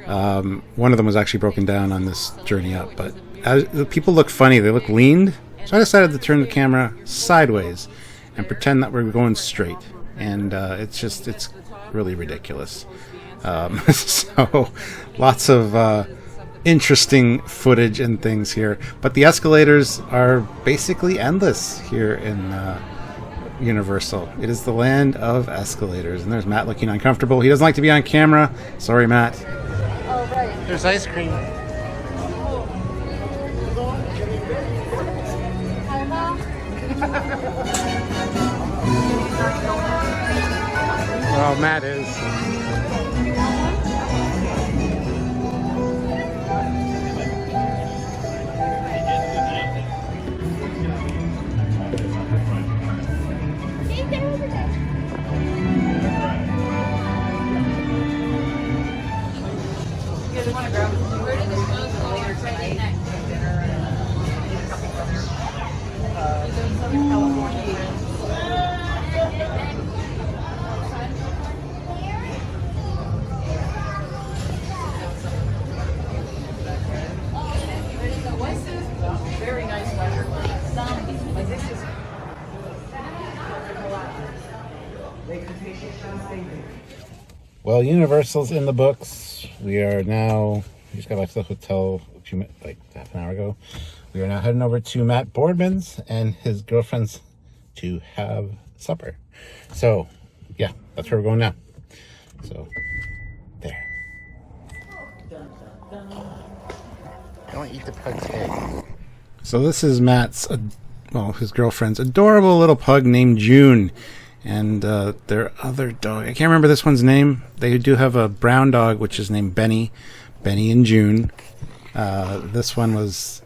One of them was actually broken down on this journey up. But the people look funny. They look leaned. So I decided to turn the camera sideways and pretend that we're going straight. And it's really ridiculous. So lots of interesting footage and things here, but the escalators are basically endless here in Universal. It is the land of escalators. And there's Matt looking uncomfortable. He doesn't like to be on camera. Sorry, Matt. Oh, right. There's ice cream. Oh, Matt is. Well, Universal's in the books. We are now, we just got back to the hotel like half an hour ago. We are now heading over to Matt Boardmans and his girlfriend's to have supper. So, yeah, that's where we're going now. So, there. Don't eat the pug's head. So this is Matt's, his girlfriend's adorable little pug named June. And their other dog, I can't remember this one's name. They do have a brown dog, which is named Benny and June. This one was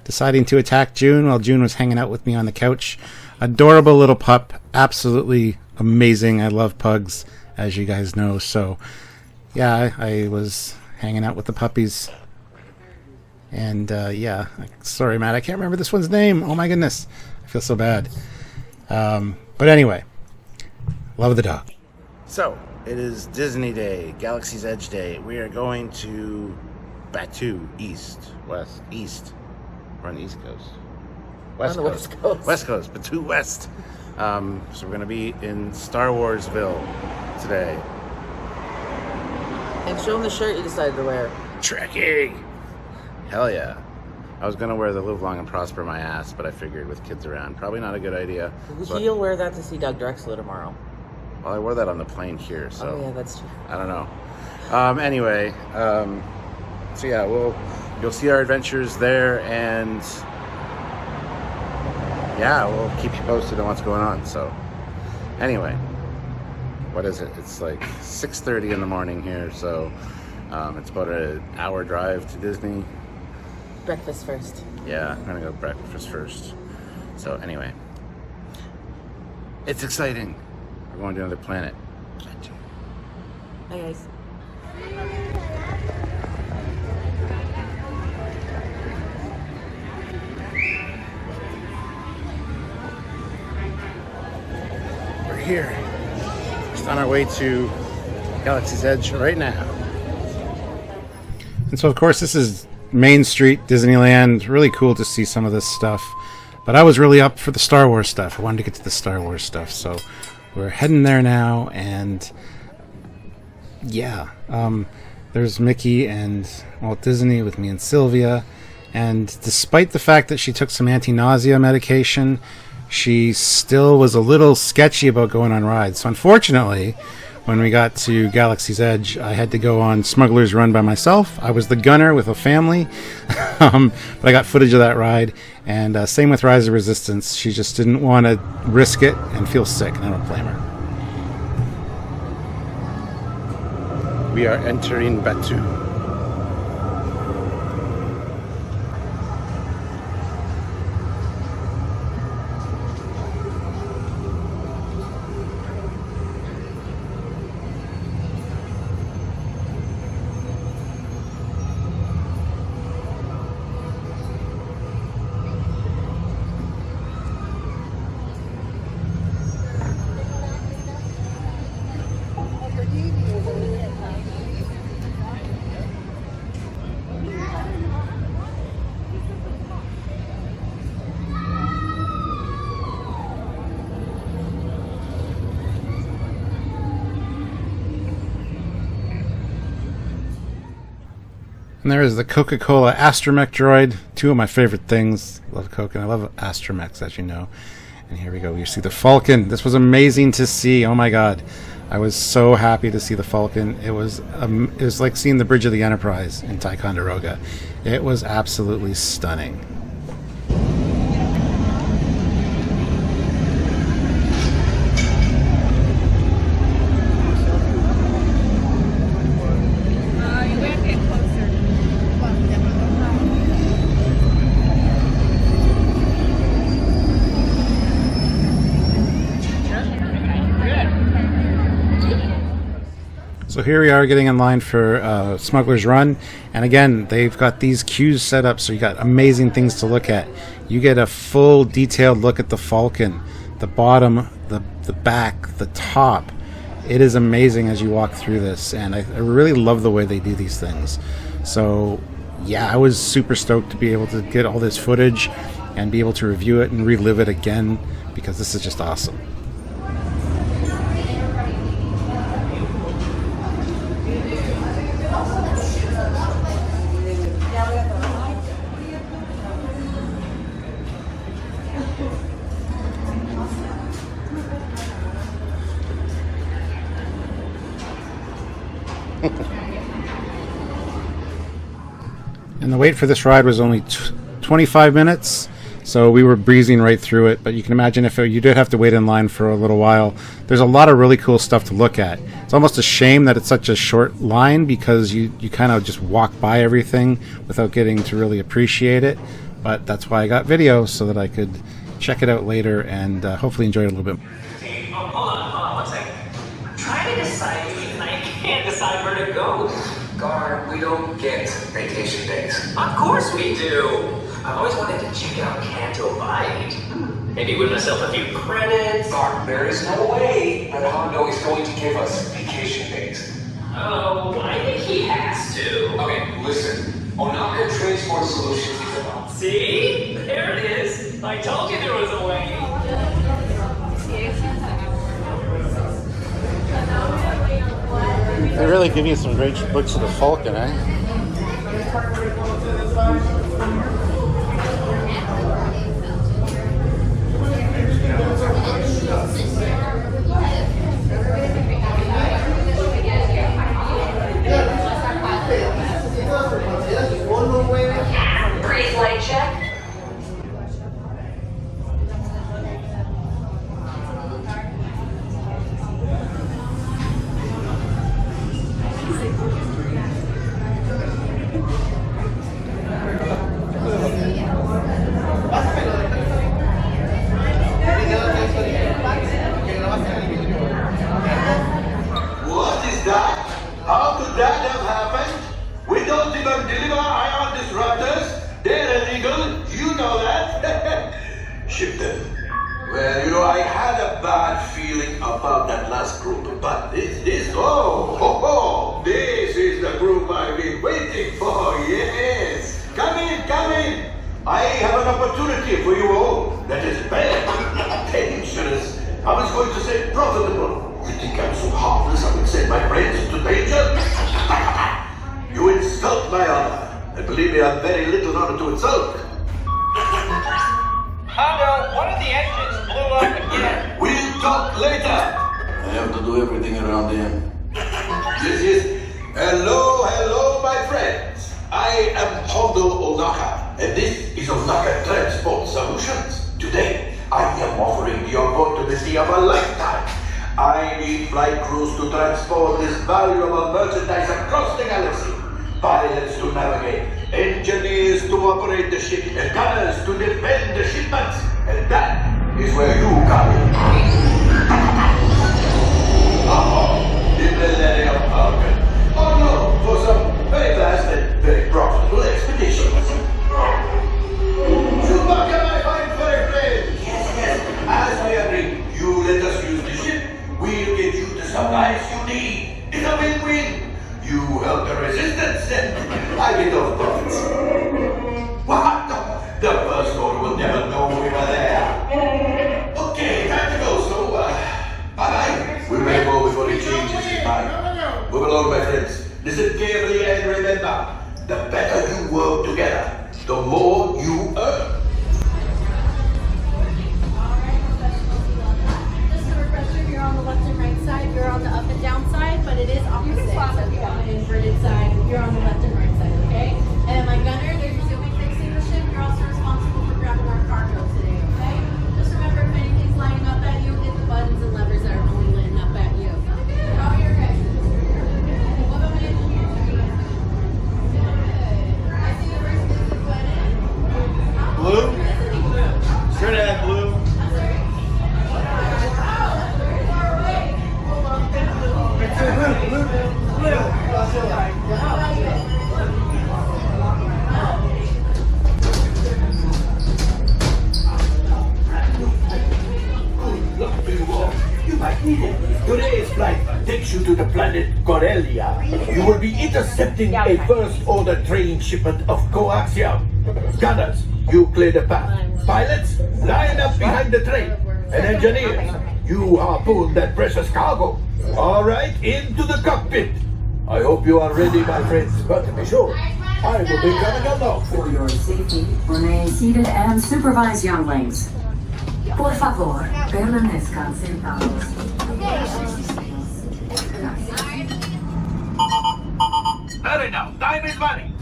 deciding to attack June while June was hanging out with me on the couch. Adorable little pup, absolutely amazing. I love pugs, as you guys know. So, yeah, I was hanging out with the puppies. And, yeah, sorry, Matt, I can't remember this one's name. Oh, my goodness. I feel so bad. But anyway. Love the dog. So, it is Disney Day, Galaxies Edge Day. We are going to Batuu, east. We're on the East Coast. West Coast, Batuu West. So we're going to be in Star Warsville today. And show them the shirt you decided to wear. Trekking! Hell yeah. I was going to wear the Live Long and Prosper my ass, but I figured with kids around, probably not a good idea. You'll wear that to see Doug Drexler tomorrow. Well, I wore that on the plane here, so... Oh, yeah, that's true. I don't know. Anyway, so yeah, we'll you'll see our adventures there, and yeah, we'll keep you posted on what's going on. So anyway, what is it? It's like 6:30 in the morning here, so it's about an hour drive to Disney. Breakfast first. Yeah, I'm gonna go breakfast first. So anyway, it's exciting. We're going to another planet. Hi guys. We're here. Just on our way to Galaxy's Edge right now. And so of course this is Main Street, Disneyland. Really cool to see some of this stuff. But I was really up for the Star Wars stuff. I wanted to get to the Star Wars stuff. So we're heading there now, and yeah, there's Mickey and Walt Disney with me and Sylvia. And despite the fact that she took some anti-nausea medication, she still was a little sketchy about going on rides. So unfortunately, when we got to Galaxy's Edge, I had to go on Smugglers Run by myself. I was the gunner with a family, but I got footage of that ride. And same with Rise of Resistance. She just didn't want to risk it and feel sick, and I don't blame her. We are entering Batuu. And there is the Coca-Cola Astromech droid. Two of my favorite things. I love Coke and I love Astromechs, as you know. And here we go. You see the Falcon. This was amazing to see. Oh my God. I was so happy to see the Falcon. It was like seeing the Bridge of the Enterprise in Ticonderoga. It was absolutely stunning. So here we are getting in line for Smugglers Run, and again they've got these queues set up so you got amazing things to look at. You get a full detailed look at the Falcon, the bottom, the back, the top. It is amazing as you walk through this, and I really love the way they do these things. So yeah, I was super stoked to be able to get all this footage and be able to review it and relive it again, because this is just awesome. And the wait for this ride was only 25 minutes, so we were breezing right through it. But you can imagine if you did have to wait in line for a little while, there's a lot of really cool stuff to look at. It's almost a shame that it's such a short line, because you kind of just walk by everything without getting to really appreciate it. But that's why I got video, so that I could check it out later and hopefully enjoy it a little bit. Hold on 1 second. I'm trying to decide, and I can't decide where to go. Gar, we don't get vacation days. Of course we do. I've always wanted to check out Canto Bight. Maybe win myself a few credits. Gar, there is no way that Hondo is going to give us vacation days. Oh, I think he has to. Okay, listen. Onaka Transport Solutions is about. See? There it is. I told you there was a way. They really give you some great looks of the Falcon, eh? One more way. ship then? Well, you know, I had a bad feeling about that last group, but this is the group I've been waiting for, yes. Come in. I have an opportunity for you all that is bad, dangerous, I was going to say profitable. You think I'm so heartless I would send my friends into danger? You insult my honor, and believe me, I have very little honor to insult. Hondo, one of the engines blew up again. We'll talk later. I have to do everything around him. Yes. Hello, my friends. I am Hondo Onaka, and this is Onaka Transport Solutions. Today, I am offering the opportunity of a lifetime. I need flight crews to transport this valuable merchandise across the galaxy. Pilots to navigate, engineers to operate the ship, and gunners to defend the shipments. And that is where you come in. The Millennium Falcon. Oh no, for some very fast and very profitable expeditions. Chewbacca, my fine furry friend. Yes. As we agreed, you let us use the ship. We'll get you the supplies you need. It's a win-win. You help the resistance, and I get those profits. What? The first order will never know we were there. Okay, time to go, so, bye-bye. We may go before he changes his mind. Move along, my friends. Listen carefully and remember, the better you work together, the more you earn. You're on the left and right side, you're on the up and down side, but it is opposite. So if you're on the inverted side, you're on the left and right side, okay? And my gunner, they're just going to be fixing the ship. You're also responsible for grabbing our cargo today, okay? Just remember, if anything's lining up at you, hit the buttons and levers that are only lighting up at you. How are your guys? What about my engineer? I see the first business went in. Blue? Sure to have blue. You might need it. Today's flight takes you to the planet Corellia. You will be intercepting a first-order train shipment of coaxium. Gunners, you clear the path. Pilots, line up behind the train. And engineers, you harpoon that precious cargo. All right, into the cockpit. I hope you are ready, my friends, but to be sure, I will be coming along. For your safety, remain seated and supervise younglings. Por favor, permanezcan sentados. Hurry now, time is money.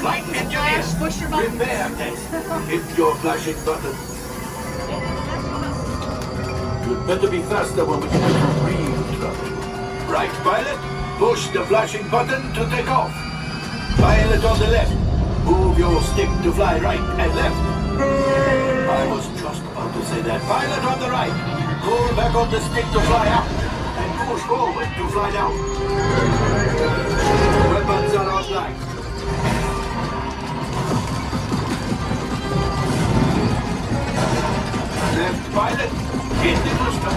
Flight engineers, push your button. Repair test. Hit your flashing button. You'd better be faster when we get into real trouble. Right, pilot? Push the flashing button to take off. Pilot on the left. Move your stick to fly right and left. I was just about to say that. Pilot on the right. Pull back on the stick to fly up. And push forward to fly down. Weapons are online. Left pilot, hit the booster.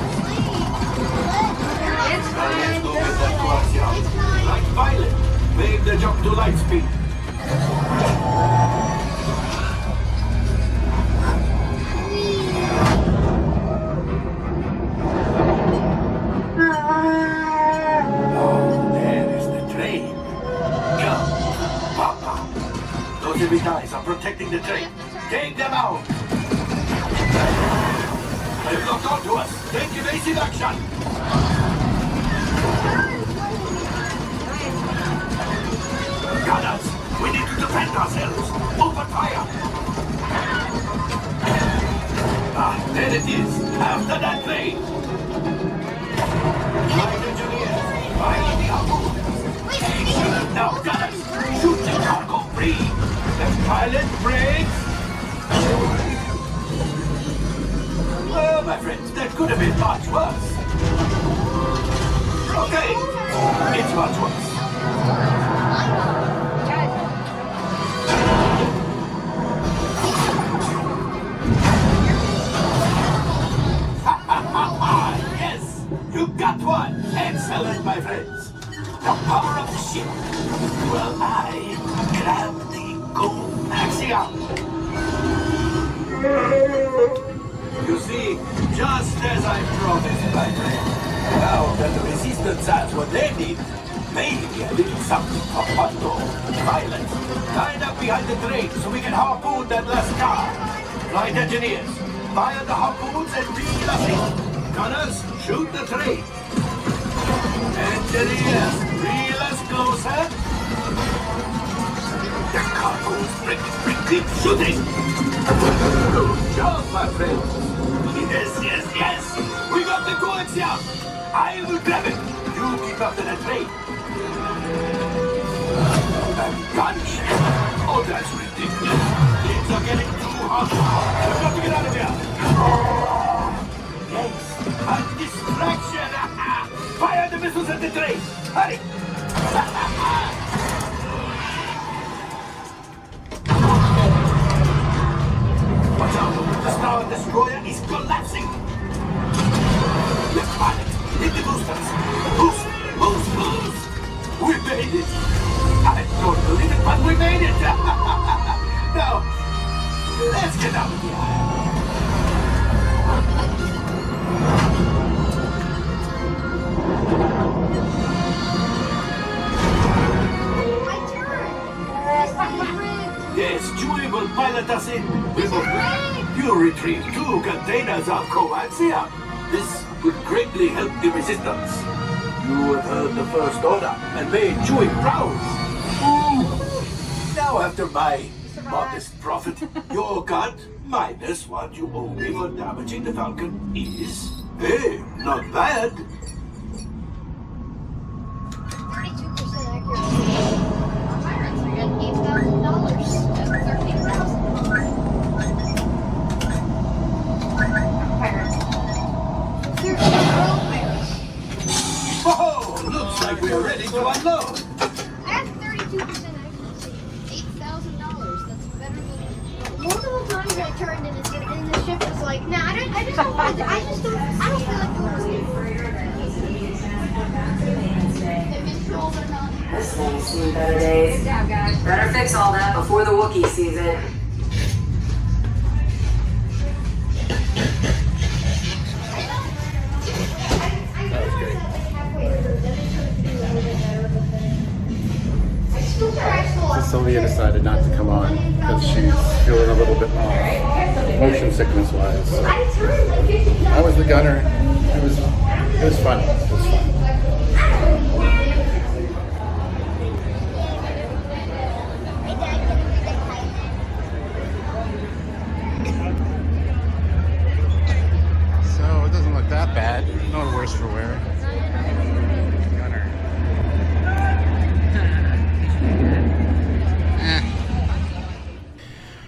Let's go with that coaxium. Right pilot, make the jump to light speed. Oh, there is the train. Come, Papa. Those heavy guys are protecting the train. Take them out. They've locked onto us. Take evasive action. Gunners, we need to defend ourselves. Open fire. Ah, there it is. After that train. Flight engineers, fire the harpoon. Now, gunners, shoot the cargo free. The pilot brakes. Well, my friends, that could have been much worse. Okay, it's much worse. power of the ship. Well, I grab the gold axiom. You see, just as I promised, my friend, now that the resistance has what they need, maybe a little something for Otto, violence. Line up behind the train so we can harpoon that last car. Flight engineers, fire the harpoons and reel us in. Gunners, shoot the train. Engineers, reel us closer. The cargo's keep shooting. Good job, my friend. Yes. We got the coaxium. I will grab it. You keep up to the train. And gunship. Oh, that's ridiculous. Things are getting too hot. We've got to get out of here. Yes, a distraction. Fire the missiles at the train. Hurry. Watch out. The Star Destroyer is collapsing. Let's find it. Hit the boosters. Boost. We made it. I don't believe it, but we made it. Now, let's get out of here. Yes, Chewie will pilot us in. You retrieve 2 containers of coaxium. This would greatly help the resistance. You have heard the First Order and made Chewie proud. Now, after my modest profit, your cut, minus what you owe me for damaging the Falcon, is, hey, not bad. 32% accuracy. Pirates are getting $8,000. That's $13,000. Whoa! Looks like we're ready to unload. I have 32% accuracy. $8,000. That's better than multiple times I turned and the ship was like, nah, I just don't want to. I don't feel like doing This thing's seen better days. Good job, guys. Better fix all that before the Wookiee sees it. So Silvia decided not to come on because she's feeling a little bit off, motion sickness wise. So I was the gunner. It was fun. It was fun. So it doesn't look that bad. No worse for wear.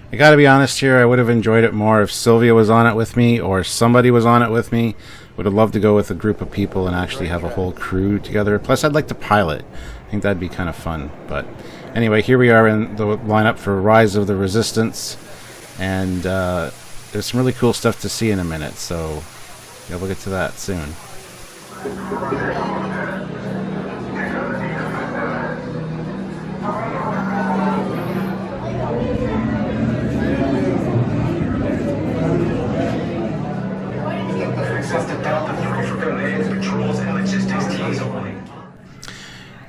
I gotta be honest here, I would have enjoyed it more if Silvia was on it with me or somebody was on it with me. Would have loved to go with a group of people and actually have a whole crew together. Plus, I'd like to pilot. I think that'd be kind of fun. But anyway, here we are in the lineup for Rise of the Resistance. And there's some really cool stuff to see in a minute. So yeah, we'll get to that soon.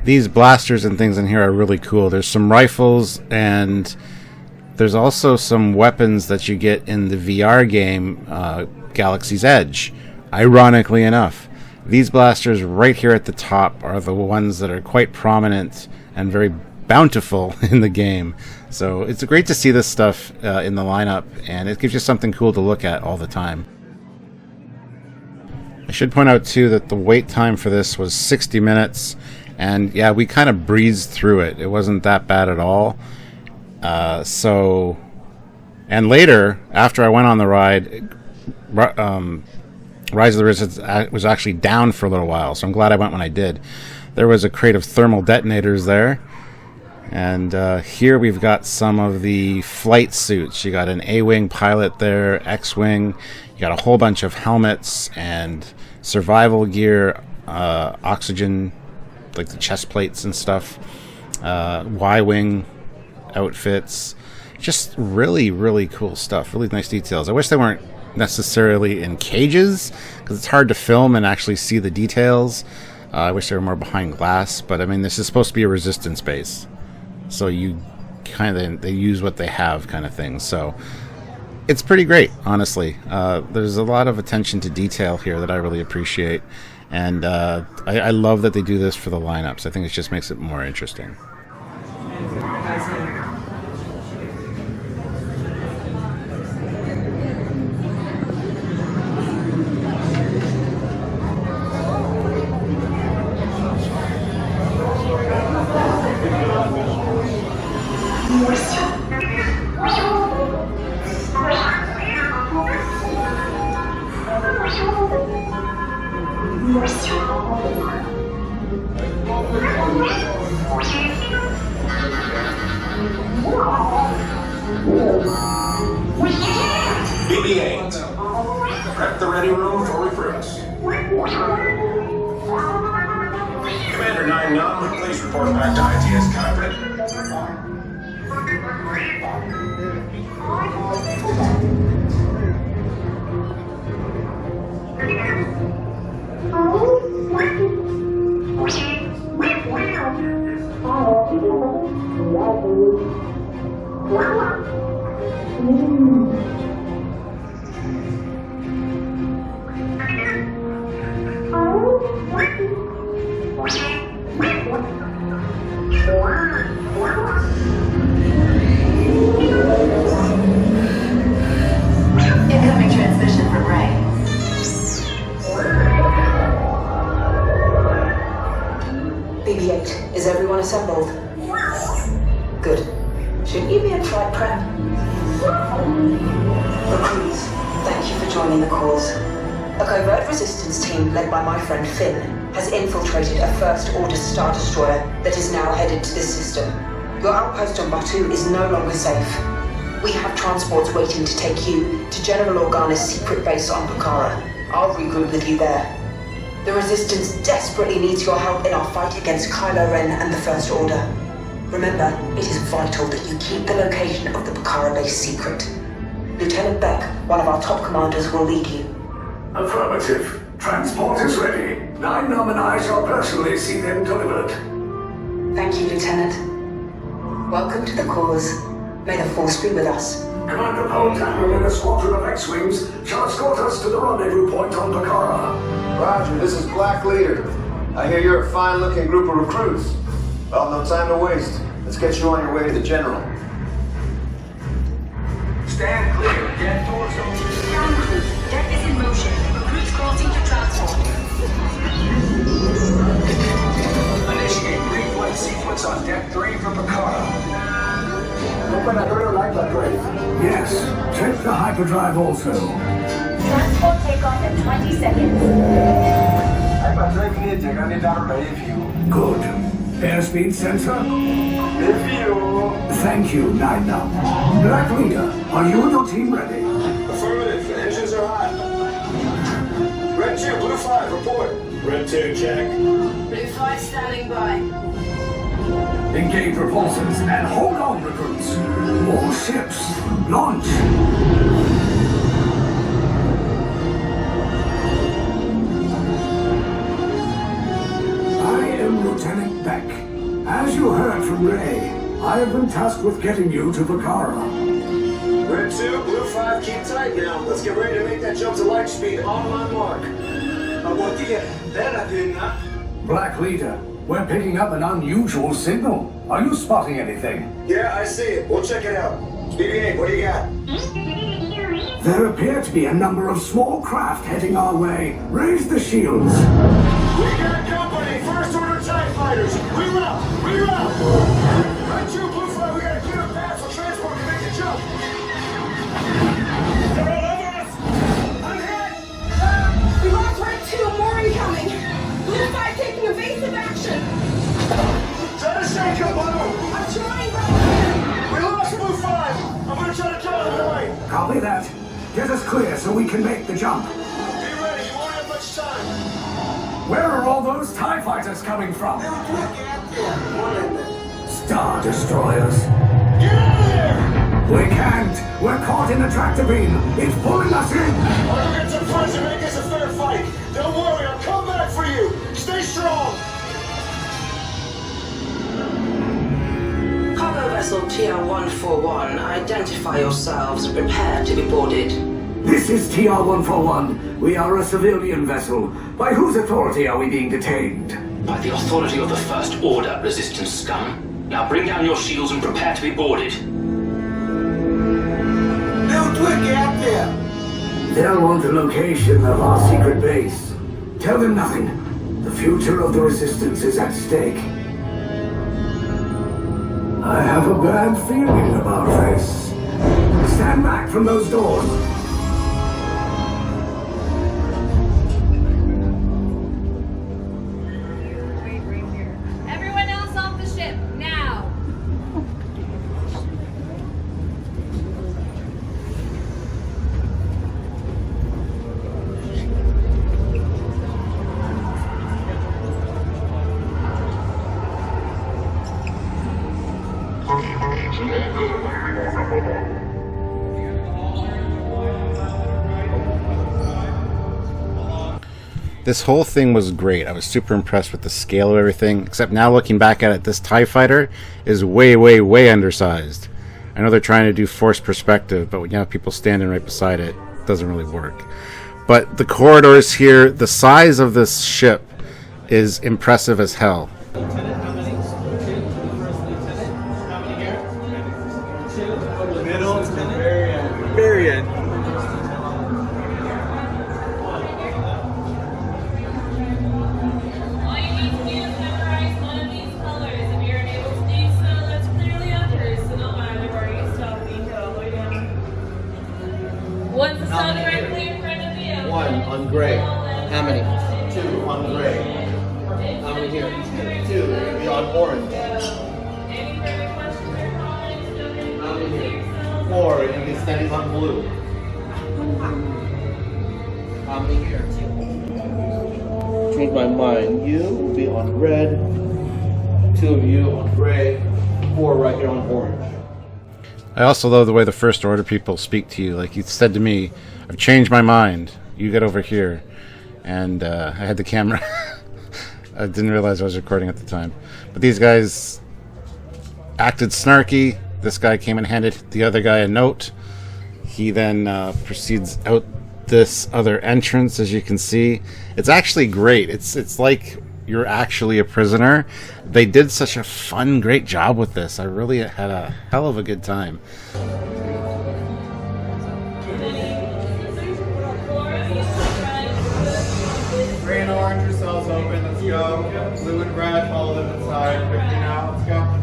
These blasters and things in here are really cool. There's some rifles and there's also some weapons that you get in the VR game Galaxies Edge. Ironically enough, these blasters right here at the top are the ones that are quite prominent and very bountiful in the game. So it's great to see this stuff in the lineup, and it gives you something cool to look at all the time. I should point out too that the wait time for this was 60 minutes, and yeah, we kind of breezed through it. It wasn't that bad at all. And later, after I went on the ride, Rise of the Resistance was actually down for a little while, so I'm glad I went when I did. There was a crate of thermal detonators there, and here we've got some of the flight suits. You got an A-Wing pilot there, X-Wing, you got a whole bunch of helmets and survival gear, oxygen like the chest plates and stuff, Y-wing outfits, just really, really cool stuff. Really nice details. I wish they weren't necessarily in cages because it's hard to film and actually see the details. I wish they were more behind glass, but I mean, this is supposed to be a resistance base, so you they use what they have kind of thing. So it's pretty great, honestly. There's a lot of attention to detail here that I really appreciate, and I love that they do this for the lineups. I think it just makes it more interesting. BB-8. Prep the ready room for recruits. Commander 9-Num, please report back to ITS cockpit. Incoming transmission from Ray. BB-8, is everyone assembled? Good. Should you be in flight prep? Recruits, thank you for joining the cause. A covert resistance team led by my friend Finn has infiltrated a First Order Star Destroyer that is now headed to this system. Your outpost on Batuu is no longer safe. We have transports waiting to take you to General Organa's secret base on Pucara. I'll regroup with you there. The Resistance desperately needs your help in our fight against Kylo Ren and the First Order. Remember, it is vital that you keep the location of the Pucara base secret. Lieutenant Beck, one of our top commanders, will lead you. Affirmative. Transport is ready. 9-Num and I shall personally see them delivered. Thank you, Lieutenant. Welcome to the cause. May the Force be with us. Commander Poe and a squadron of X-Wings shall escort us to the rendezvous point on Pucara. Roger, this is Black Leader. I hear you're a fine-looking group of recruits. Well, no time to waste. Let's get you on your way to the General. Stand clear. Deck doors open. Ground crew, deck is in motion. Recruits crossing to transport. Initiate pre-flight sequence on Deck 3 for Pucara. Yes, check the hyperdrive also. Transport takeoff in 20 seconds. Good. Airspeed sensor? Thank you, 9-Num. Black Leader, are you and your team ready? Affirmative. Engines are hot. Red 2, Blue 5, report. Red 2, check. Blue 5 standing by. Engage repulsors and hold on, recruits. All ships, launch. I am Lieutenant Beck. As you heard from Ray, I have been tasked with getting you to Pucara. Red 2, Blue 5, keep tight now. Let's get ready to make that jump to light speed on my mark. Black Leader, we're picking up an unusual signal. Are you spotting anything? Yeah, I see it. We'll check it out. BB-8, what do you got? There appear to be a number of small craft heading our way. Raise the shields. We got company! First Order TIE Fighters! Reroute! Reroute! Red 2, Blue 5, we got a clear path so transport can make the jump! They're all over us! I'm hit! We lost Red 2, more incoming. Blue 5 taking evasive action. Try to shake up, Batuu! I'm trying, but... We lost Blue 5! I'm gonna try to kill him away! Copy that. Get us clear so we can make the jump. Be ready, you won't have much time. Where are all those TIE fighters coming from? Star Destroyers. Get out of there! We can't. We're caught in the tractor beam. It's pulling us in. I'll get some friends and make this a fair fight. Don't worry, I'll come back for you. Stay strong. Cargo vessel TR-141, identify yourselves and prepare to be boarded. This is TR-141. We are a civilian vessel. By whose authority are we being detained? By the authority of the First Order, Resistance scum. Now bring down your shields and prepare to be boarded. No twig out there. They'll want the location of our secret base. Tell them nothing. The future of the Resistance is at stake. I have a bad feeling about this. Stand back from those doors. Everyone else off the ship, now! This whole thing was great. I was super impressed with the scale of everything, except now looking back at it, this TIE fighter is way, way, way undersized. I know they're trying to do forced perspective, but when you have people standing right beside it, it doesn't really work. But the corridors here, the size of this ship is impressive as hell. Very end. What's the sun directly in front of you? 1 on gray. How many? 2 on gray. How many here? 2. Be on orange. How many here? 4. You get standing on blue. How many here? Change my mind. You will be on red. 2 of you on gray. 4 right here on orange. I also love the way the First Order people speak to you. Like you said to me, I've changed my mind. You get over here. And I had the camera. I didn't realize I was recording at the time. But these guys acted snarky. This guy came and handed the other guy a note. He then proceeds out this other entrance, as you can see. It's actually great. It's like you're actually a prisoner. They did such a fun, great job with this. I really had a hell of a good time. Green and orange, your cells open. Let's go. Blue and red, follow them inside. Quickly now. Let's go.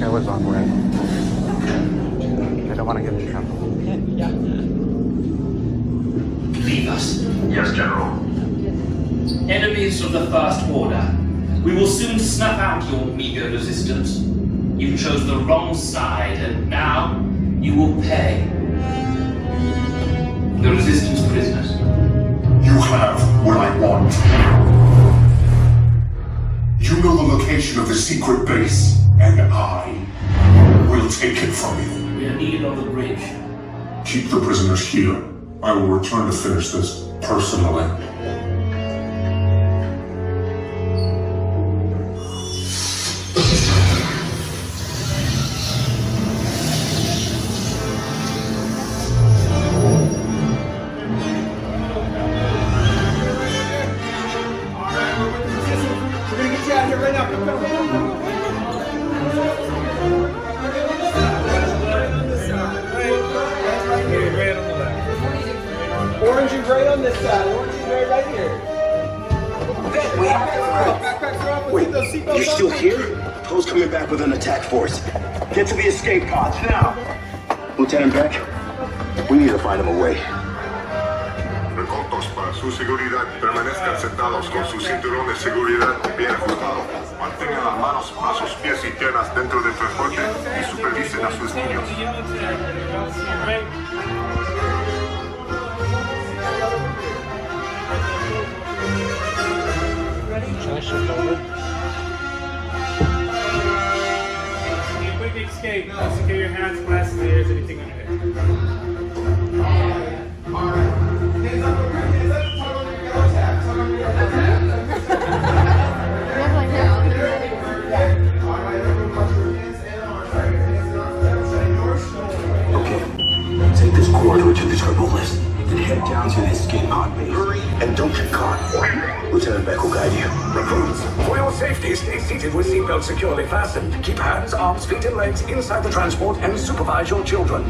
I was on red. I don't want to get in trouble. Leave us. Yes, General. Enemies of the First Order. We will soon snuff out your meager resistance. You chose the wrong side, and now you will pay. The Resistance prisoners. You have what I want. You know the location of the secret base, and I will take it from you. We are needed on the bridge. Keep the prisoners here. I will return to finish this personally. Orange and gray on this side. Orange and gray right here. Wait, you're still here? Poe's coming back with an attack force. Get to the escape pods now. Lieutenant Beck, we need to find him a way. The Kotos para su seguridad, permanezcan sentados con su cinturón de seguridad bien ajustado. Mantengan las manos, brazos, pies y piernas dentro del transporte y supervisen a sus niños. Quick escape. Secure your hands, glasses, ears, anything under there. Okay. Take this corridor to the turbo lift, then head down to the escape pod base. Hurry and don't get caught. Lieutenant Beck will guide you. Recruits, for your safety, stay seated with seatbelts securely fastened. Keep hands, arms, feet, and legs inside the transport and supervise your children.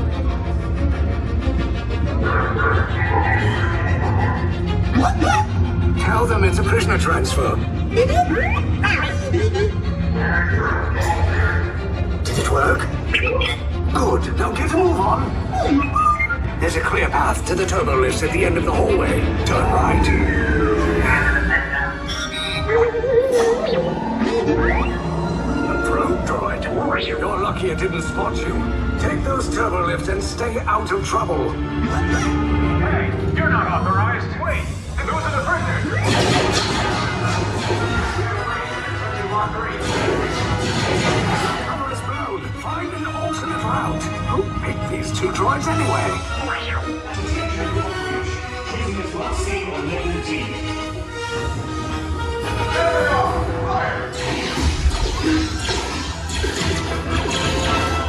Tell them it's a prisoner transfer. Did it work? Good. Now get a move on. There's a clear path to the turbo lifts at the end of the hallway. Turn right. A probe droid. You're lucky it didn't spot you. Take those turbo lifts and stay out of trouble. Hey, you're not authorized. Wait, those are the prisoners. Cover is blown. Find an alternate route. Who picked these two droids anyway?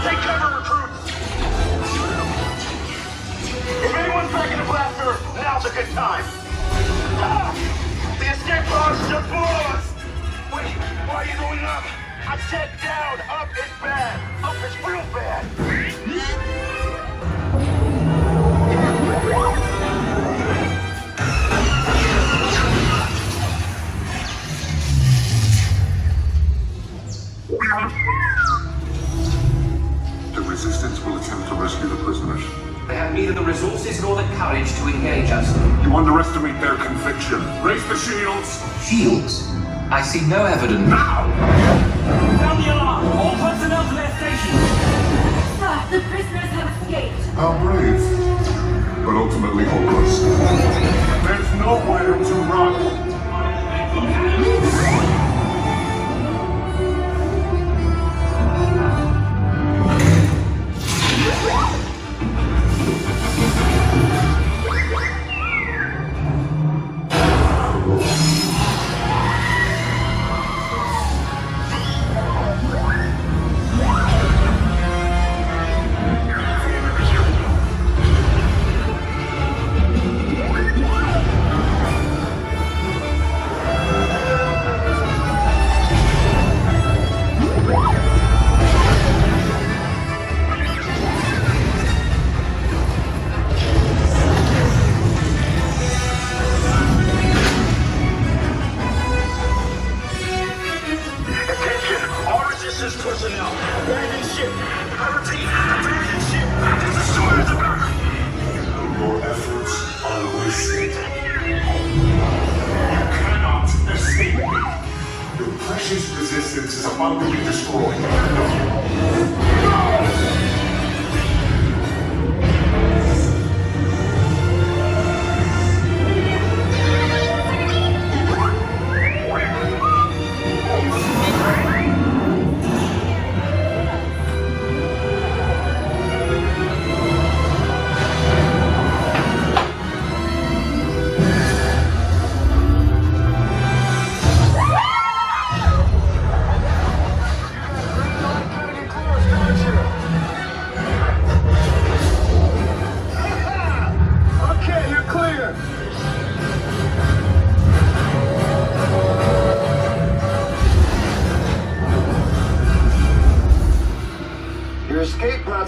Take cover, recruits! If anyone's back in the blaster, now's a good time. Ah! The escape pods just blew us! Wait, why are you going up? I said down. Up is bad. Up is real bad. The Resistance will attempt to rescue the prisoners. They have neither the resources nor the courage to engage us. You underestimate their conviction. Raise the shields! Shields? I see no evidence. Now! Sound the alarm! All personnel to their stations! Sir, the prisoners have escaped. How brave, but ultimately hopeless. There's nowhere to run.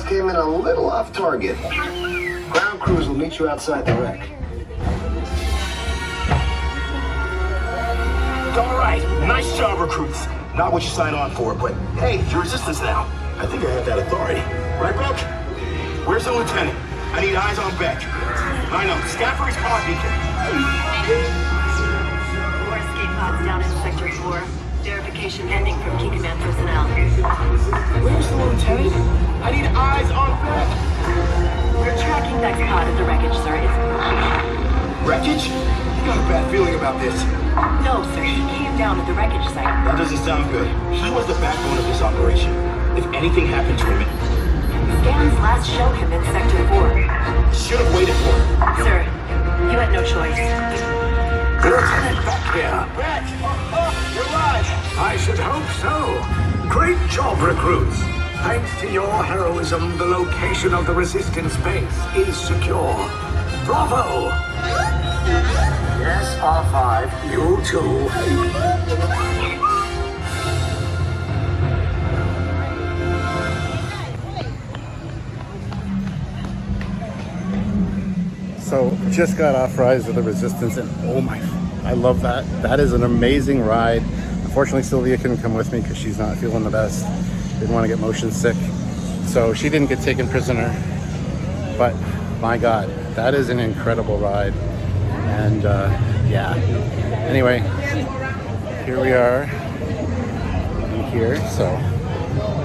Came in a little off target. Ground crews will meet you outside the wreck. All right, nice job, recruits. Not what you signed on for, but hey, you're Resistance now. I think I have that authority. Right, Buck? Where's the lieutenant? I need eyes on Beck. Line up. Scaffer is pod beacon. 4 escape pods down in Sector 4. Verification pending from Key Command personnel. Where's the lieutenant? I need eyes on Beck. We're tracking Beck's pod at the wreckage, sir. Wreckage? I got a bad feeling about this. No, sir. He came down at the wreckage site. That doesn't sound good. He was the backbone of this operation. If anything happened to him, Scans last show him in Sector 4. should have waited for him. Sir, you had no choice. Lieutenant Beck here. Beck! You're alive! I should hope so. Great job, recruits. Thanks to your heroism, the location of the resistance base is secure. Bravo! Yes, R5, you too. So just got off Rise of the Resistance, and oh my, I love that. That is an amazing ride. Unfortunately, Silvia couldn't come with me because she's not feeling the best. Didn't want to get motion sick. So she didn't get taken prisoner. But my God, that is an incredible ride. And yeah. Anyway, here we are in here. So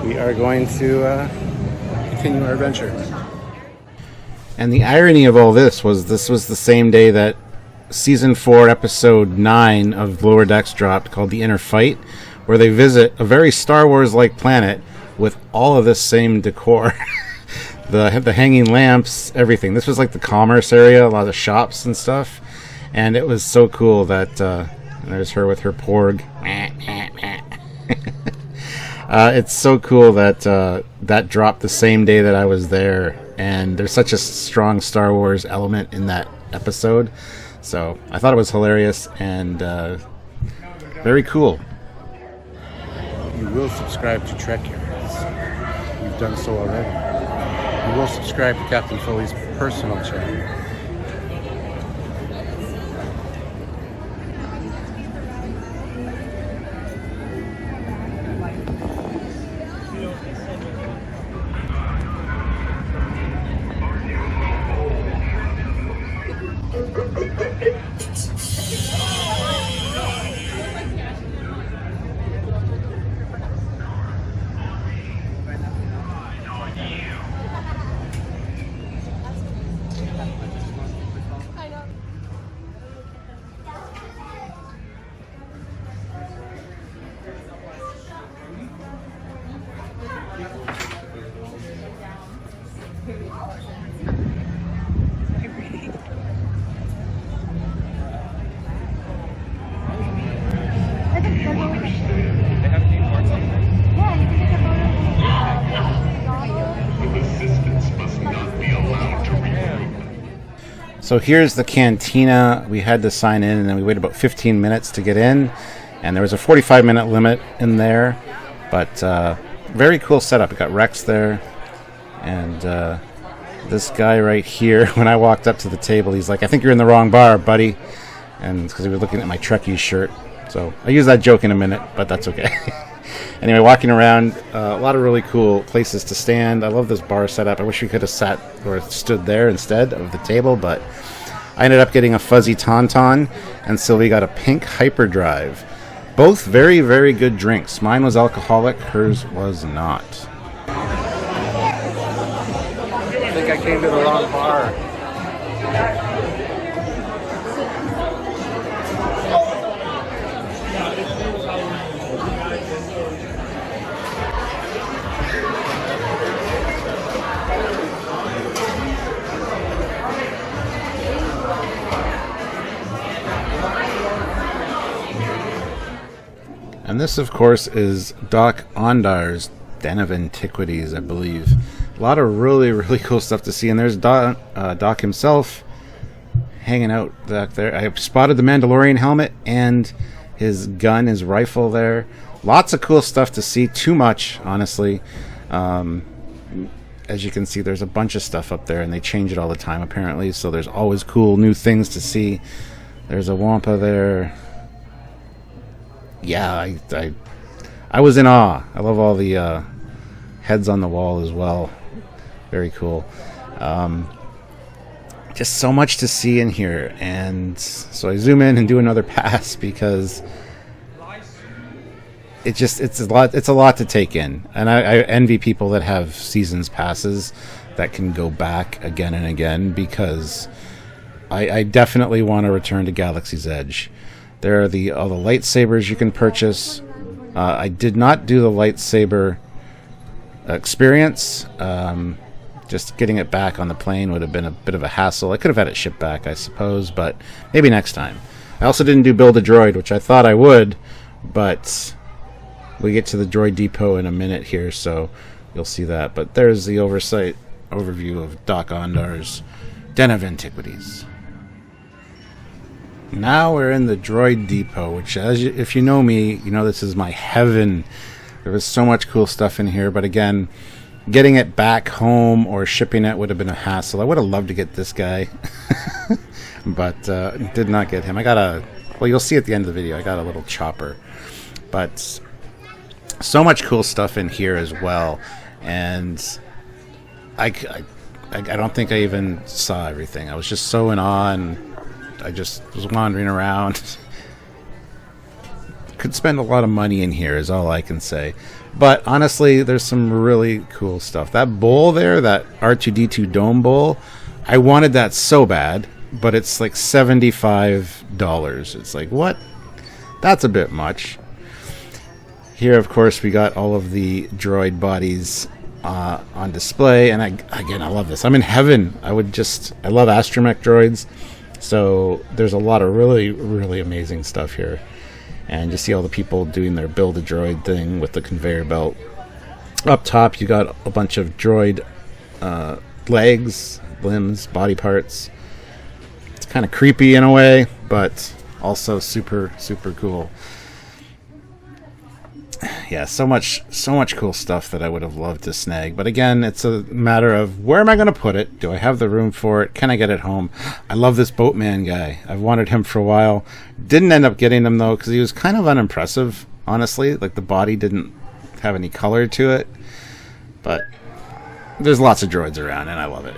we are going to continue our adventure. And the irony of all this was the same day that Season 4, Episode 9 of Lower Decks dropped, called The Inner Fight, where they visit a very Star Wars-like planet with all of this same decor. the hanging lamps, everything. This was like the commerce area, a lot of shops and stuff. And it was so cool that there's her with her porg. It's so cool that that dropped the same day that I was there. And there's such a strong Star Wars element in that episode. So I thought it was hilarious and very cool. You will subscribe to Trek Yards. You've done so already. You will subscribe to Captain Foley's personal channel. So here's the Cantina. We had to sign in, and then we waited about 15 minutes to get in, and there was a 45-minute limit in there, but very cool setup. We got Rex there, and this guy right here, when I walked up to the table, he's like, "I think you're in the wrong bar, buddy," and because he was looking at my Trekkie shirt. So I'll use that joke in a minute, but that's okay. Anyway, walking around, a lot of really cool places to stand. I love this bar setup. I wish we could have sat or stood there instead of the table, but I ended up getting a fuzzy Tauntaun, and Sylvie got a pink hyperdrive. Both very, very good drinks. Mine was alcoholic, hers was not. I think I came to the wrong bar. And this, of course, is Dok Ondars' Den of Antiquities, I believe. A lot of really, really cool stuff to see. And there's Dok himself hanging out back there. I spotted the Mandalorian helmet and his gun, his rifle there. Lots of cool stuff to see. Too much, honestly. As you can see, there's a bunch of stuff up there, and they change it all the time, apparently. So there's always cool new things to see. There's a Wampa there. Yeah, I was in awe. I love all the heads on the wall as well. Very cool. just so much to see in here. And so I zoom in and do another pass because it's a lot to take in. And I envy people that have seasons passes that can go back again and again, because I definitely want to return to Galaxy's Edge. There are all the lightsabers you can purchase. I did not do the lightsaber experience. Just getting it back on the plane would have been a bit of a hassle. I could have had it shipped back, I suppose, but maybe next time. I also didn't do Build a Droid, which I thought I would, but we get to the Droid Depot in a minute here, so you'll see that. But there's the overview of Dok Ondars' Den of Antiquities. Now we're in the Droid Depot, which, if you know me, you know this is my heaven. There was so much cool stuff in here, but again, getting it back home or shipping it would have been a hassle. I would have loved to get this guy, but did not get him. well, you'll see at the end of the video, I got a little chopper. But so much cool stuff in here as well, and I don't think I even saw everything. I was just so in awe, and I just was wandering around. Could spend a lot of money in here is all I can say. But honestly, there's some really cool stuff. That bowl there, that R2-D2 dome bowl, I wanted that so bad, but it's like $75. It's like, what? That's a bit much. Here, of course, we got all of the droid bodies on display, and I love this. I'm in heaven. I love astromech droids, so there's a lot of really, really amazing stuff here. And you see all the people doing their Build a Droid thing with the conveyor belt. Up top, you got a bunch of droid legs, limbs, body parts. It's kind of creepy in a way, but also super, super cool. Yeah, so much cool stuff that I would have loved to snag. But again, it's a matter of, where am I going to put it? Do I have the room for it? Can I get it home? I love this boatman guy. I've wanted him for a while. Didn't end up getting him, though, because he was kind of unimpressive, honestly. Like, the body didn't have any color to it. But there's lots of droids around, and I love it.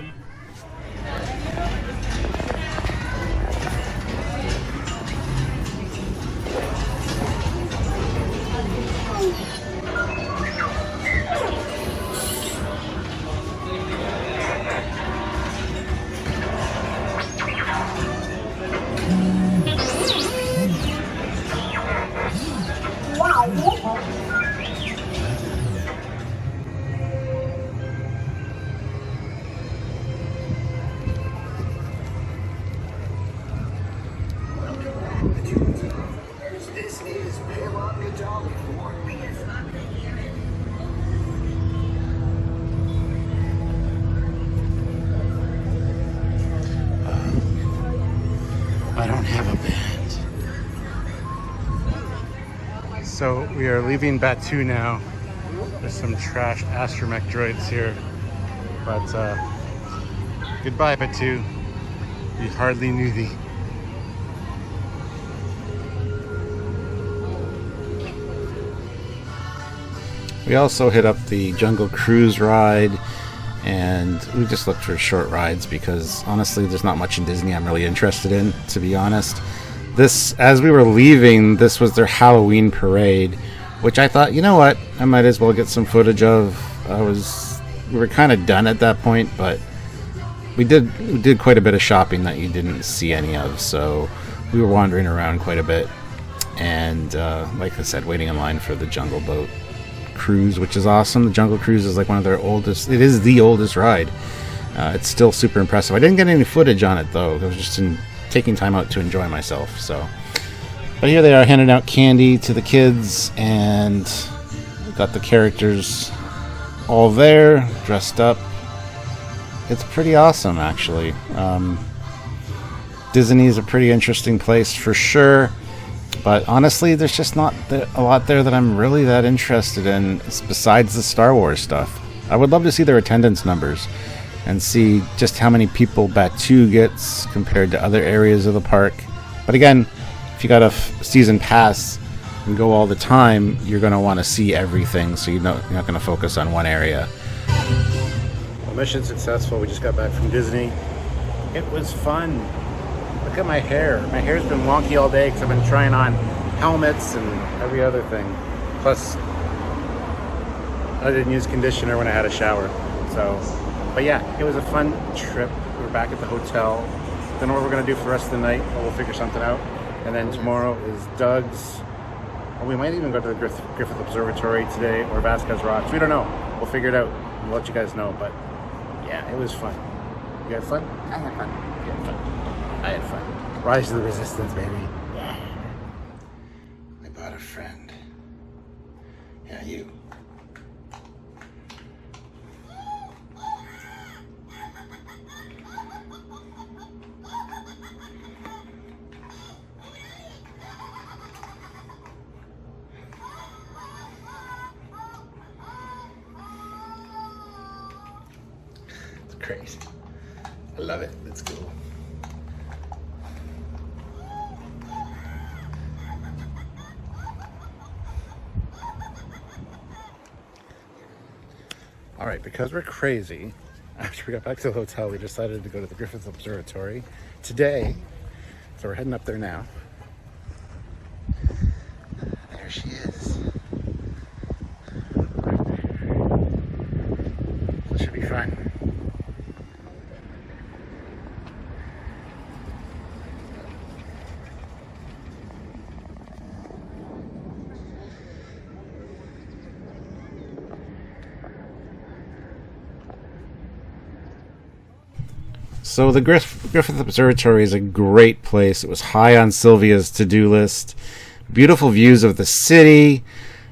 I don't have a band. So we are leaving Batuu now. There's some trash astromech droids here. But goodbye, Batuu. We hardly knew thee. We also hit up the Jungle Cruise ride, and we just looked for short rides because honestly there's not much in Disney I'm really interested in, to be honest. This, as we were leaving, this was their Halloween parade, which I thought, you know what, I might as well get some footage of. We were kind of done at that point, but we did quite a bit of shopping that you didn't see any of, so we were wandering around quite a bit, and like I said, waiting in line for the Jungle Boat Cruise, which is awesome. The Jungle Cruise is like one of their oldest, it is the oldest ride. It's still super impressive. I didn't get any footage on it though. I was just taking time out to enjoy myself. So, but here they are handing out candy to the kids, and got the characters all there, dressed up. It's pretty awesome, actually. Disney is a pretty interesting place for sure. But honestly, there's just not a lot there that I'm really that interested in besides the Star Wars stuff. I would love to see their attendance numbers and see just how many people Batuu gets compared to other areas of the park. But again, if you got a season pass and go all the time, you're going to want to see everything, so you're not going to focus on one area. Well, mission successful. We just got back from Disney. It was fun. Look at my hair. My hair's been wonky all day because I've been trying on helmets and every other thing. Plus, I didn't use conditioner when I had a shower. So, but yeah, it was a fun trip. We're back at the hotel. Don't know what we're gonna do for the rest of the night, but we'll figure something out. And then tomorrow is Doug's. Well, we might even go to the Griffith Observatory today or Vasquez Rocks. We don't know. We'll figure it out. We'll let you guys know. But yeah, it was fun. You had fun? I had fun. You had fun. I had fun. Rise to the resistance, baby. Yeah. I bought a friend. Yeah, you. It's crazy. I love it. It's cool. All right, because we're crazy, after we got back to the hotel, we decided to go to the Griffith Observatory today. So we're heading up there now. There she is. Right there. This should be fun. So the Griffith Observatory is a great place. It was high on Sylvia's to-do list. Beautiful views of the city.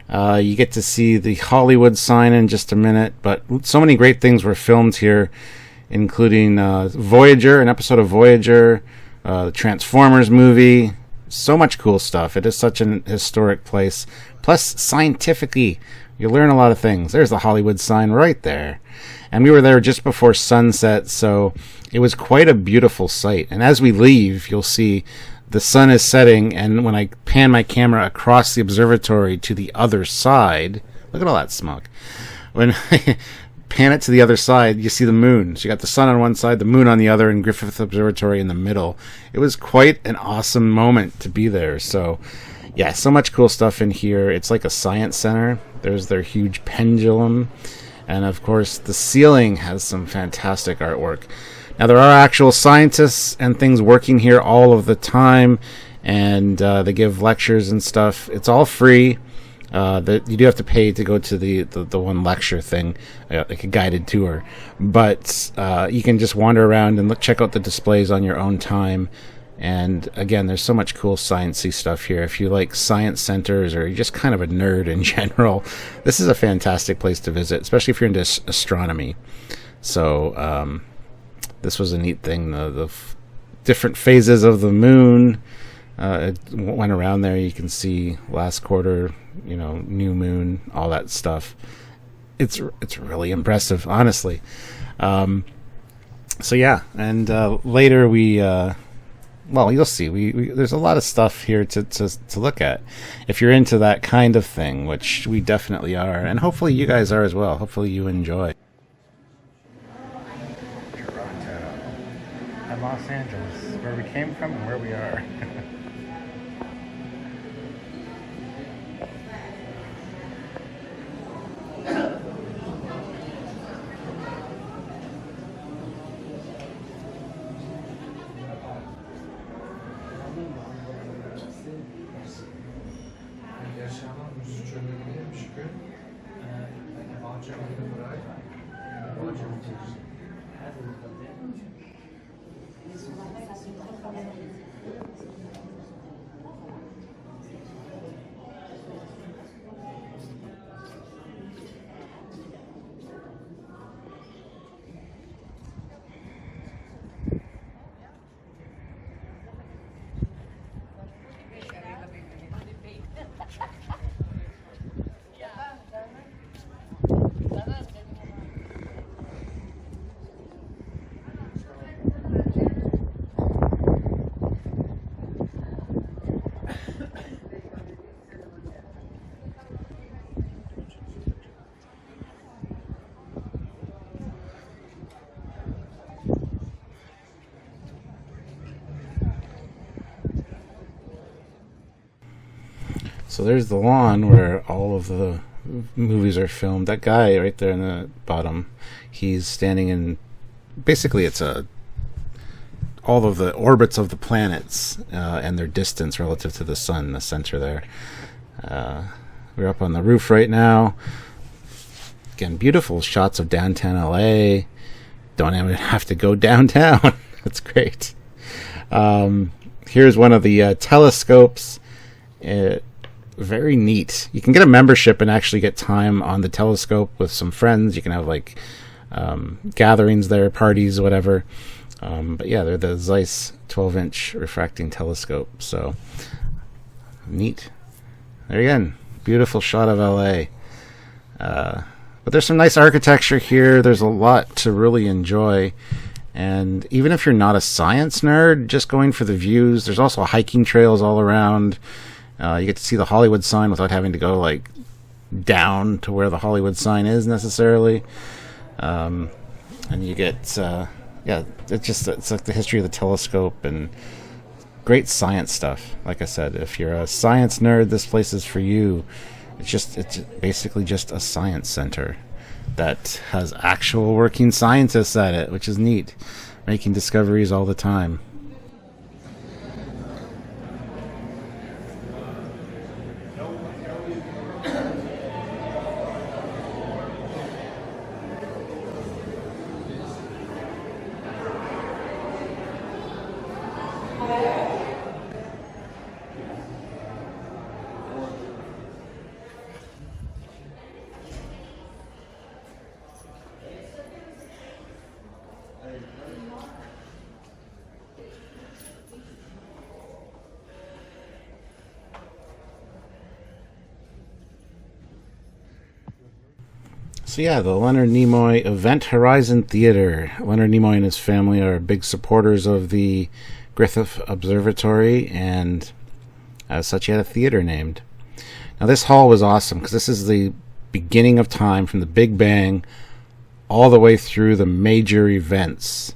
You get to see the Hollywood sign in just a minute. But so many great things were filmed here, including Voyager, an episode of Voyager, the Transformers movie. So much cool stuff. It is such an historic place. Plus, scientifically, you learn a lot of things. There's the Hollywood sign right there. And we were there just before sunset, so it was quite a beautiful sight. And as we leave, you'll see the sun is setting, and when I pan my camera across the observatory to the other side, look at all that smoke. When I pan it to the other side, you see the moon. So you got the sun on one side, the moon on the other, and Griffith Observatory in the middle. It was quite an awesome moment to be there. So yeah, so much cool stuff in here. It's like a science center. There's their huge pendulum. And of course, the ceiling has some fantastic artwork. Now, there are actual scientists and things working here all of the time, and they give lectures and stuff. It's all free. You do have to pay to go to the one lecture thing, like a guided tour. But you can just wander around and check out the displays on your own time. And again, there's so much cool sciencey stuff here. If you like science centers or you're just kind of a nerd in general, this is a fantastic place to visit, especially if you're into astronomy. So this was a neat thing. The different phases of the moon it went around there. You can see last quarter, new moon, all that stuff. It's really impressive, honestly. So yeah, and later we. Well, you'll see. There's a lot of stuff here to look at. If you're into that kind of thing, which we definitely are, and hopefully you guys are as well. Hopefully you enjoy. Toronto and Los Angeles, where we came from and where we are. So there's the lawn where all of the movies are filmed. That guy right there in the bottom, he's standing in, basically it's all of the orbits of the planets and their distance relative to the sun, the center there. We're up on the roof right now. Again, beautiful shots of downtown LA. Don't even have to go downtown. That's great. Here's one of the telescopes. Very neat. You can get a membership and actually get time on the telescope with some friends. You can have like gatherings there, parties, whatever. But yeah, they're the Zeiss 12-inch refracting telescope. So neat. There again, beautiful shot of LA. But there's some nice architecture here. There's a lot to really enjoy. And even if you're not a science nerd, just going for the views, there's also hiking trails all around. You get to see the Hollywood sign without having to go like down to where the Hollywood sign is necessarily. And you get, yeah, it's like the history of the telescope and great science stuff. Like I said, if you're a science nerd, this place is for you. It's basically just a science center that has actual working scientists at it, which is neat, making discoveries all the time. So yeah, the Leonard Nimoy Event Horizon Theater. Leonard Nimoy and his family are big supporters of the Griffith Observatory, and as such he had a theater named. Now this hall was awesome because this is the beginning of time from the Big Bang all the way through the major events.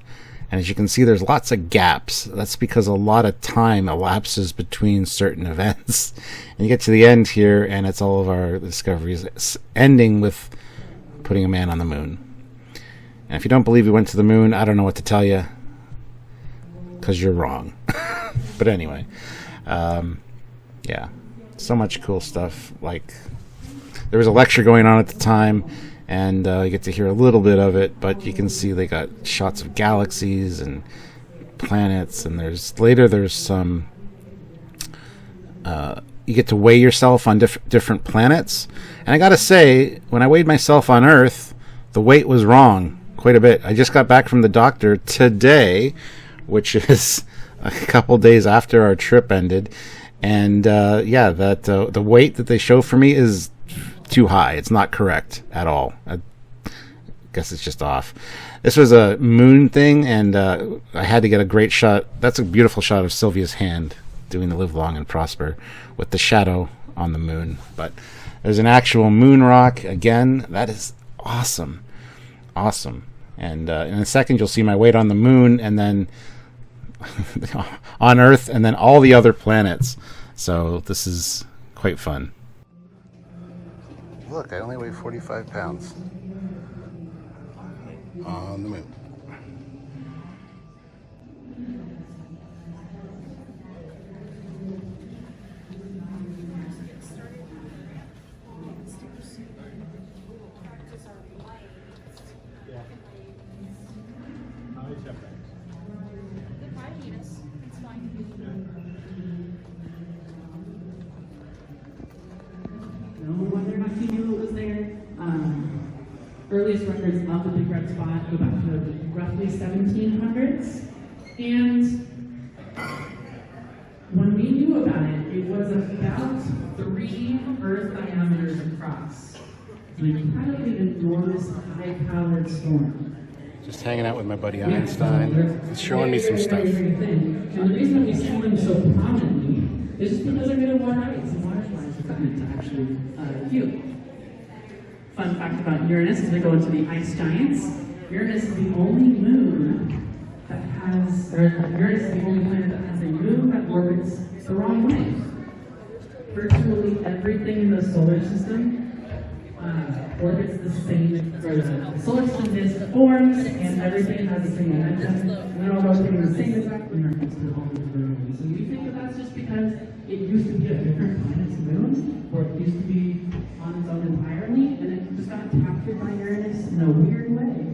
And as you can see, there's lots of gaps. That's because a lot of time elapses between certain events. And you get to the end here, and it's all of our discoveries, ending with putting a man on the moon. And if you don't believe we went to the moon, I don't know what to tell you, because you're wrong. But anyway, yeah, so much cool stuff. Like, there was a lecture going on at the time, and you get to hear a little bit of it, but you can see they got shots of galaxies and planets, and there's some you get to weigh yourself on different planets. And I gotta say, when I weighed myself on Earth, the weight was wrong quite a bit. I just got back from the doctor today, which is a couple days after our trip ended, and yeah, that the weight that they show for me is too high. It's not correct at all. I guess it's just off. This was a moon thing, and I had to get a great shot. That's a beautiful shot of Sylvia's hand doing the Live Long and Prosper with the shadow on the moon. But there's an actual moon rock again. That is awesome. And in a second you'll see my weight on the moon, and then on Earth, and then all the other planets. So this is quite fun. Look, I only weigh 45 pounds on the moon. Earliest records of the Big Red Spot go back to the roughly 1700s, and when we knew about it, it was about 3 Earth diameters across. An incredibly enormous, high-powered storm. Just hanging out with my buddy Einstein. He's showing me some stuff. And the reason we see them so prominently is just because they're made of water ice, and water slides are meant to actually heal. Fun fact about Uranus, as we go into the ice giants, Uranus is the only moon that has, or Uranus is the only planet that has a moon that orbits the wrong way. virtually everything in the solar system orbits the same, or the solar system is forms, and everything has the same momentum. And they're all rotating the same exact inertics to all the moon. So you think that that's just because it used to be a different planet's moon, or it used to be on its own entirely, and it just got captured by Uranus in a weird way.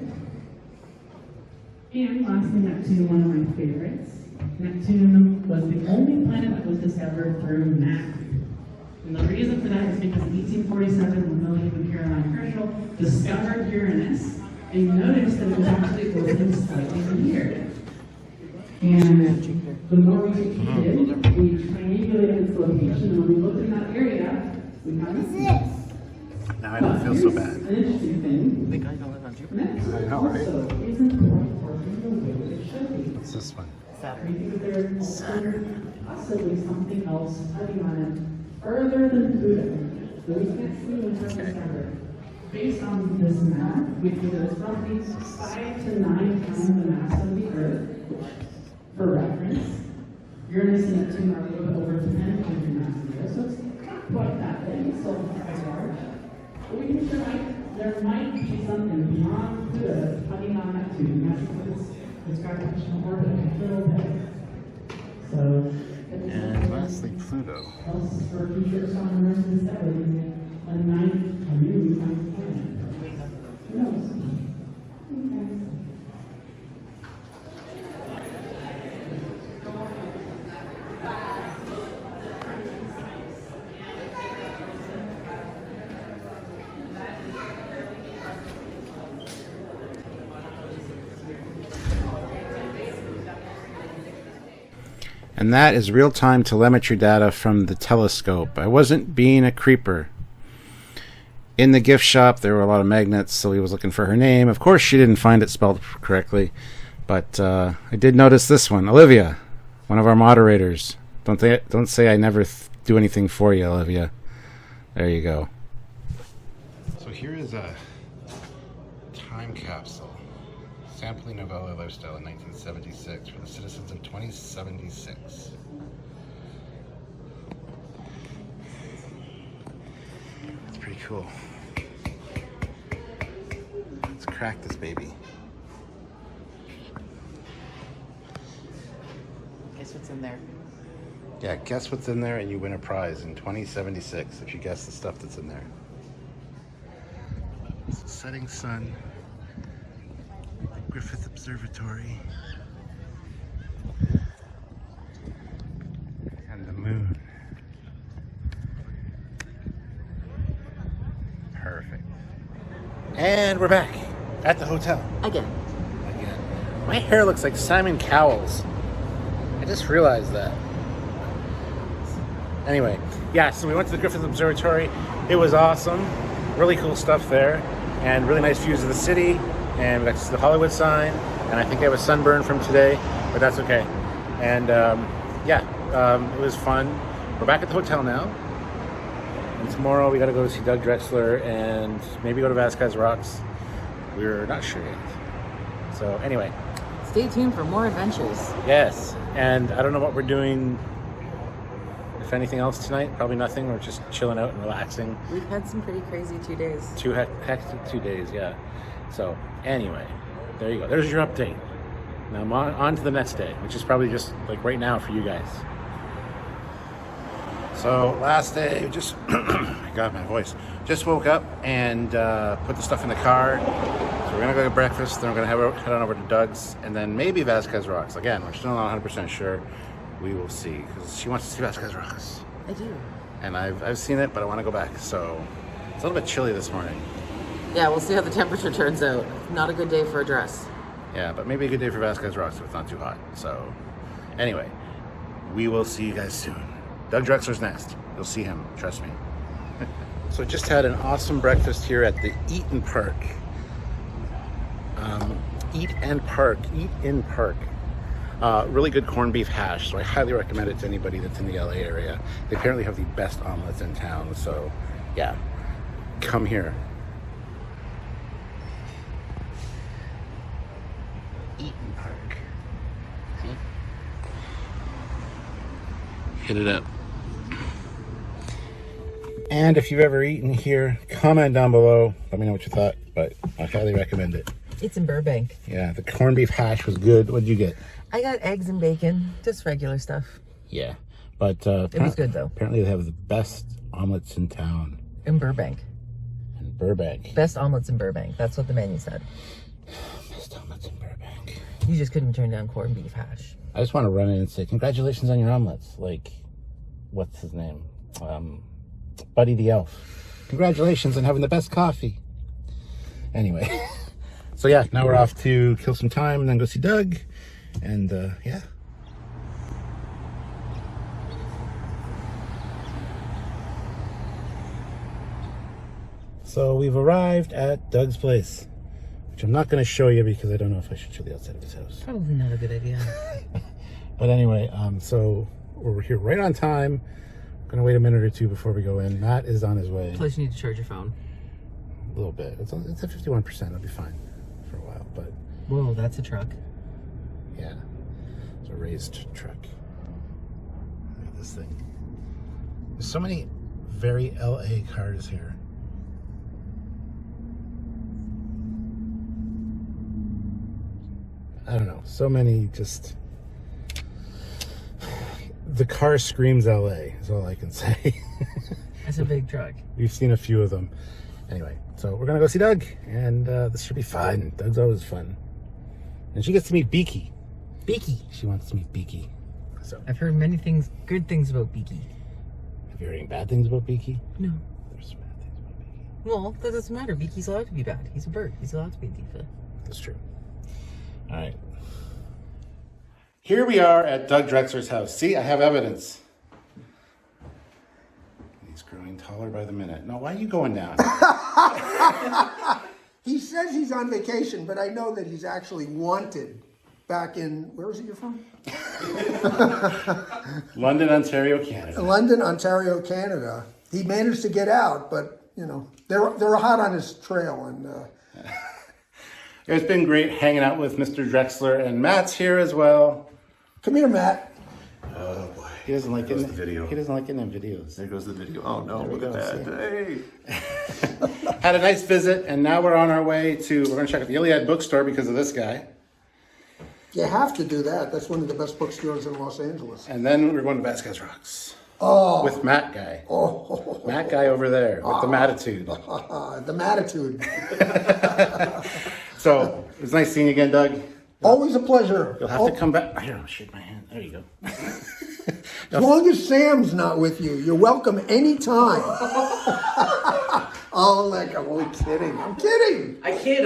And lastly, Neptune, one of my favorites. Neptune was the only planet that was discovered through math. And the reason for that is because in 1847, William and Caroline Herschel discovered Uranus and noticed that it was actually orbiting slightly from here. And the more we did, we triangulated its location, and when we looked in that area, we got this. Now I don't feel so bad. An interesting thing. I think I know it on Jupiter. Neptune I know, right? also isn't quite working the way it should be. What's this one? Saturn. Saturn. Possibly something else heavy on it further than Pluto. So we can't see what's discovered. Based on this map, which is roughly 5 to 9 times the mass of the Earth, for reference, Uranus and Neptune are a little bit over 10 times the mass of the Earth, so it's not quite that big, it's still quite large. But we can feel like there might be something beyond Pluto coming on Neptune. That's what its gravitational orbit a little bit. So, and lastly, Pluto. Else for future astronomers to discover a new planet. Who knows? Okay. And that is real-time telemetry data from the telescope. I wasn't being a creeper. In the gift shop, there were a lot of magnets, so he was looking for her name. Of course, she didn't find it spelled correctly. But I did notice this one. Olivia, one of our moderators. Don't say I never do anything for you, Olivia. There you go. So here is a time capsule. Sampling novella lifestyle in 1976 for the citizens of 2076. It's pretty cool. Let's crack this baby. Guess what's in there? Yeah, guess what's in there and you win a prize in 2076 if you guess the stuff that's in there. It's the setting sun. Griffith Observatory. And the moon. Perfect. And we're back at the hotel. Again. My hair looks like Simon Cowell's. I just realized that. Anyway, yeah, so we went to the Griffith Observatory. It was awesome. Really cool stuff there. And really nice views of the city. And we got to see the Hollywood sign. And I think I have a sunburn from today, but that's okay. And it was fun. We're back at the hotel now. And tomorrow we got to go see Doug Drexler and maybe go to Vasquez Rocks. We're not sure yet. So anyway. Stay tuned for more adventures. Yes. And I don't know what we're doing, if anything else tonight. Probably nothing. We're just chilling out and relaxing. We've had some pretty crazy 2 days. Two hectic 2 days, yeah. So anyway, there you go. There's your update. Now I'm on to the next day, which is probably just like right now for you guys. So last day, just I got my voice. Just woke up and put the stuff in the car. So we're gonna go to breakfast. Then we're gonna head on over to Doug's, and then maybe Vasquez Rocks. Again, we're still not 100% sure. We will see, because she wants to see Vasquez Rocks. I do. And I've seen it, but I want to go back. So it's a little bit chilly this morning. Yeah, we'll see how the temperature turns out. Not a good day for a dress. Yeah, but maybe a good day for Vasquez Rocks if it's not too hot. So, anyway, we will see you guys soon. Doug Drexler's next. You'll see him, trust me. So just had an awesome breakfast here at the Eat in Park. Eat in Park. Really good corned beef hash, so I highly recommend it to anybody that's in the LA area. They apparently have the best omelets in town, so yeah, come here. Eaton Park. See? Hit it up. And if you've ever eaten here, comment down below. Let me know what you thought, but I highly recommend it. It's in Burbank. Yeah, the corned beef hash was good. What did you get? I got eggs and bacon, just regular stuff. Yeah, but it was good though. Apparently they have the best omelets in town. In Burbank. In Burbank. Best omelets in Burbank. That's what the menu said. Best omelets in Burbank. You just couldn't turn down corned beef hash. I just want to run in and say congratulations on your omelets. Like, what's his name? Buddy the Elf. Congratulations on having the best coffee. Anyway, so yeah, now we're off to kill some time and then go see Doug. And yeah. So we've arrived at Doug's place, which I'm not going to show you because I don't know if I should show the outside of his house. Probably not a good idea. But anyway, so we're here right on time. Gonna wait a minute or two before we go in. Matt is on his way. Plus you need to charge your phone. A little bit. It's at 51%. It'll be fine for a while, but... Whoa, that's a truck. Yeah. It's a raised truck. Look at this thing. There's so many very LA cars here. I don't know. So many just... The car screams LA, is all I can say. It's a big truck. We've seen a few of them. Anyway, so we're gonna go see Doug, and this should be fun. Doug's always fun. And she gets to meet Beaky. Beaky. She wants to meet Beaky. So I've heard many things, good things about Beaky. Have you heard any bad things about Beaky? No. There's bad things about Beaky. Well, that doesn't matter. Beaky's allowed to be bad. He's a bird. He's allowed to be a diva. That's true. All right. Here we are at Doug Drexler's house. See, I have evidence. He's growing taller by the minute. No, why are you going down? He says he's on vacation, but I know that he's actually wanted back in, where is it you're from? London, Ontario, Canada. London, Ontario, Canada. He managed to get out, but, you know, they're hot on his trail. And it's been great hanging out with Mr. Drexler, and Matt's here as well. Come here, Matt. Oh boy. He doesn't like getting the video. He doesn't like getting them videos. There goes the video. Oh no, look at that. Hey. Had a nice visit, and now we're on our way to, we're going to check out the Iliad Bookstore because of this guy. You have to do that. That's one of the best bookstores in Los Angeles. And then we're going to Vasquez Rocks. Oh. With Matt Guy. Oh. Matt Guy over there with the Matitude. The Matitude. So, it was nice seeing you again, Doug. Always a pleasure. You'll have to come back. Here, I'll shake my hand. There you go. As long as Sam's not with you, you're welcome anytime. Oh, like, I'm only kidding. I'm kidding. I kid.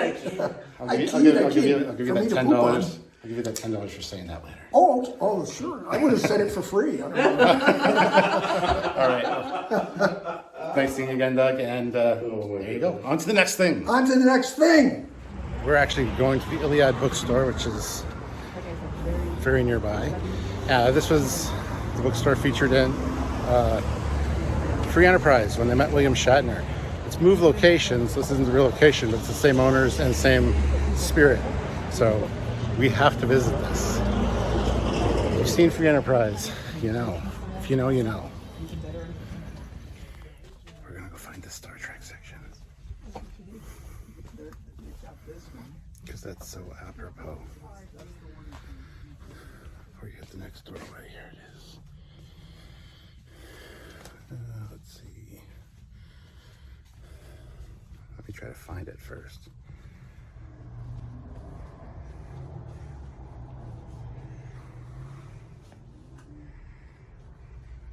I'll give you that $10. I'll give you that $10 for saying that later. Oh, sure. I would have said it for free. I don't know. All right. Nice seeing you again, Doug. And there you go. On to the next thing. On to the next thing. We're actually going to the Iliad Bookstore, which is very nearby. This was the bookstore featured in Free Enterprise when they met William Shatner. It's moved locations. This isn't the real location, but it's the same owners and same spirit. So we have to visit this. If you've seen Free Enterprise, you know. If you know, you know. We're going to go find the Star Trek section. Because that's so apropos. Before you hit the next doorway, here it is. Let's see. Let me try to find it first.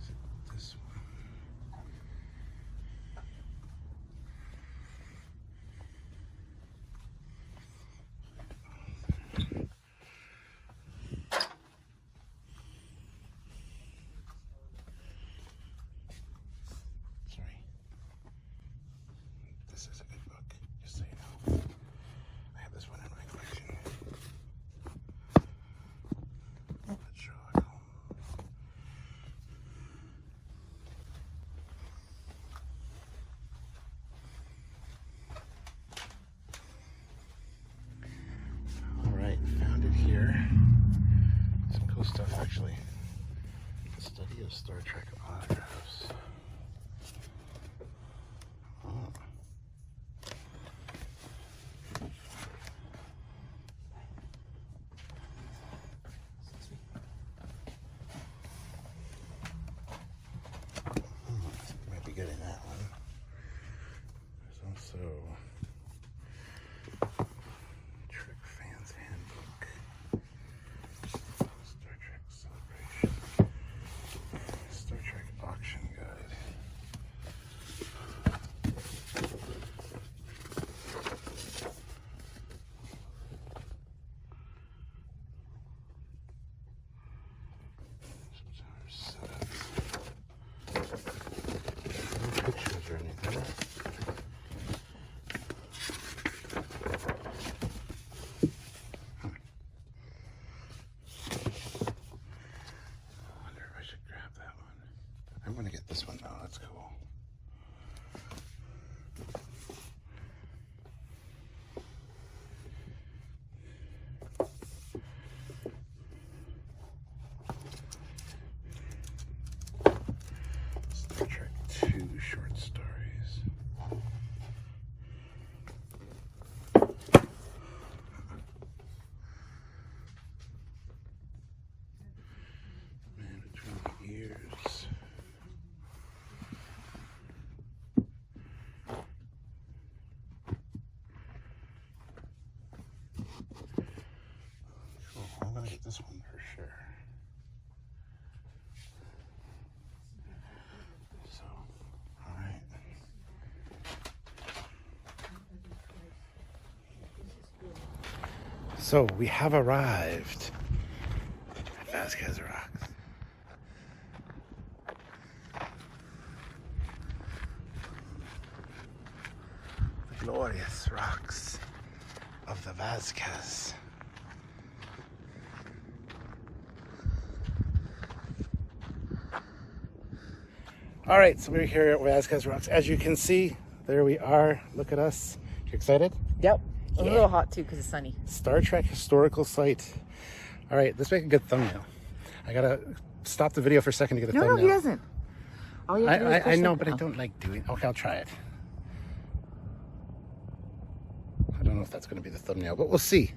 Is it this one? This is a good book, just so you know. I have this one in my collection. That's Sherlock Holmes. All right, found it here. Some cool stuff, actually. The study of Star Trek autographs. this one for sure. So, all right. So we have arrived at Vasquez Rocks. The glorious rocks of the Vasquez. All right, so we're here at Vasquez Rocks. As you can see, there we are. Look at us. You excited? Yep. A Yeah. little hot too because it's sunny. Star Trek historical site. All right, let's make a good thumbnail. I gotta stop the video for a second to get a thumbnail. No, he doesn't. All you have to do is I push know, it. but I don't like doing. Okay, I'll try it. I don't know if that's going to be the thumbnail, but we'll see.